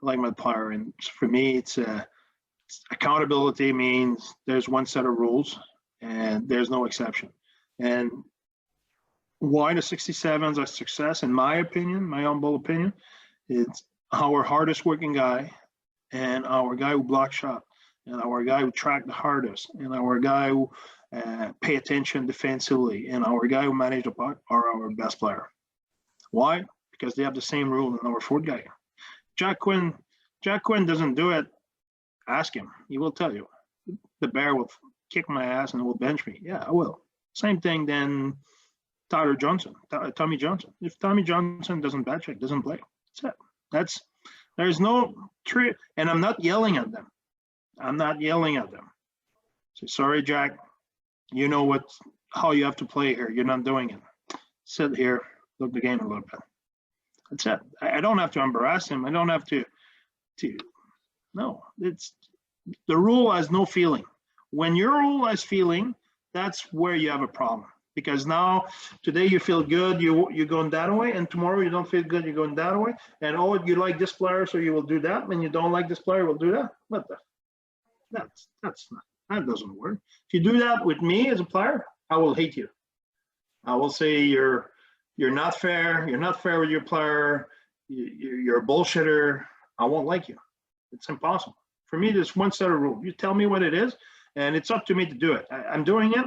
Speaker 1: I like my player, and for me, it's accountability means there's one set of rules and there's no exception. And why the 67s are success, in my opinion, my humble opinion, it's our hardest working guy and our guy who block shot and our guy who track the hardest and our guy who pay attention defensively and our guy who manage the puck are our best player. Why? Because they have the same rule in our fourth guy. Jack Quinn doesn't do it. Ask him. He will tell you. The Bear will kick my ass and will bench me. Yeah, I will. Same thing then Tommy Johnson. If Tommy Johnson doesn't back check, doesn't play. That's it. There's no trick. And I'm not yelling at them. Say, sorry, Jack. You know how you have to play here. You're not doing it. Sit here, look the game a little bit. That's it. I don't have to embarrass him. I don't have to no, it's the rule has no feeling. When your rule has feeling, that's where you have a problem. Because now, today you feel good, you're going that way, and tomorrow you don't feel good, you're going that way. And oh, you like this player, so you will do that. When you don't like this player, will do that. What the? That doesn't work. If you do that with me as a player, I will hate you. I will say you're not fair. You're not fair with your player. You're a bullshitter. I won't like you. It's impossible. For me, there's one set of rules. You tell me what it is, and it's up to me to do it. I'm doing it.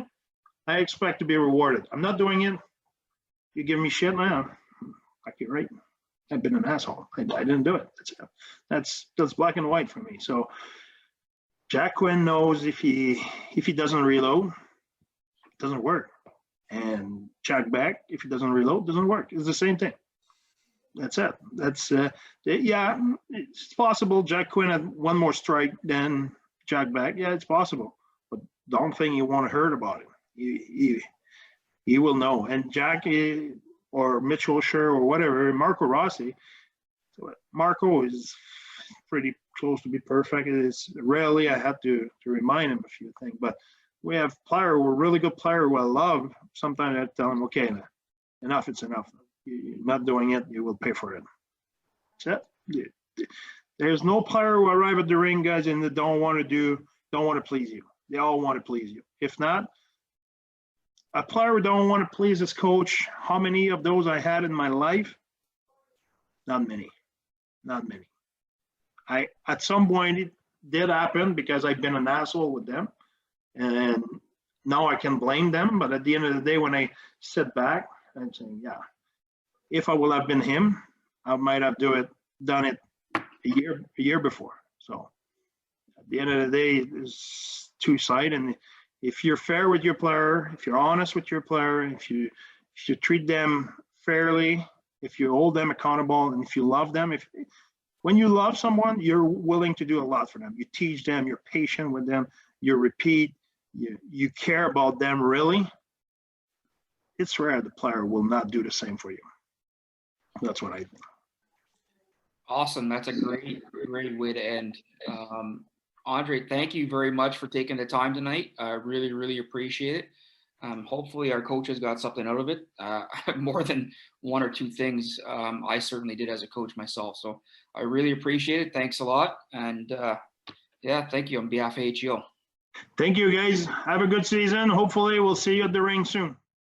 Speaker 1: I expect to be rewarded. I'm not doing it. You give me shit now. Like you're right. I've been an asshole. I didn't do it. That's black and white for me. So Jack Quinn knows if he doesn't reload, it doesn't work. And Jack Beck, if he doesn't reload, doesn't work. It's the same thing. That's it. Yeah, it's possible Jack Quinn had one more strike than Jack Beck. Yeah, it's possible. But don't think you want to hear about it. He will know. And Jack or Mitch O'Shea or whatever, Marco Rossi, Marco is pretty close to be perfect. It's rarely I have to remind him a few things. But we have player who are really good player who I love. Sometimes I tell him, okay, enough, it's enough. You're not doing it, you will pay for it. That's it. There's no player who arrive at the ring, guys, and they don't want to please you. They all want to please you. If not, a player who don't want to please his coach, how many of those I had in my life? Not many. At some point it did happen because I've been an asshole with them. And now I can blame them. But at the end of the day, when I sit back, I'm saying, yeah, if I will have been him, I might have done it a year before. So at the end of the day, there's two sides. And if you're fair with your player, if you're honest with your player, if you treat them fairly, if you hold them accountable, and if you love them, when you love someone, you're willing to do a lot for them. You teach them, you're patient with them, you repeat, you care about them really. It's rare the player will not do the same for you. That's what I think.
Speaker 10: Awesome. That's a great way to end. Andre, thank you very much for taking the time tonight. I really, really appreciate it. Hopefully our coaches got something out of it. More than one or two things I certainly did as a coach myself. So I really appreciate it. Thanks a lot. And yeah, thank you on behalf of HEO.
Speaker 1: Thank you, guys. Have a good season. Hopefully we'll see you at the ring soon.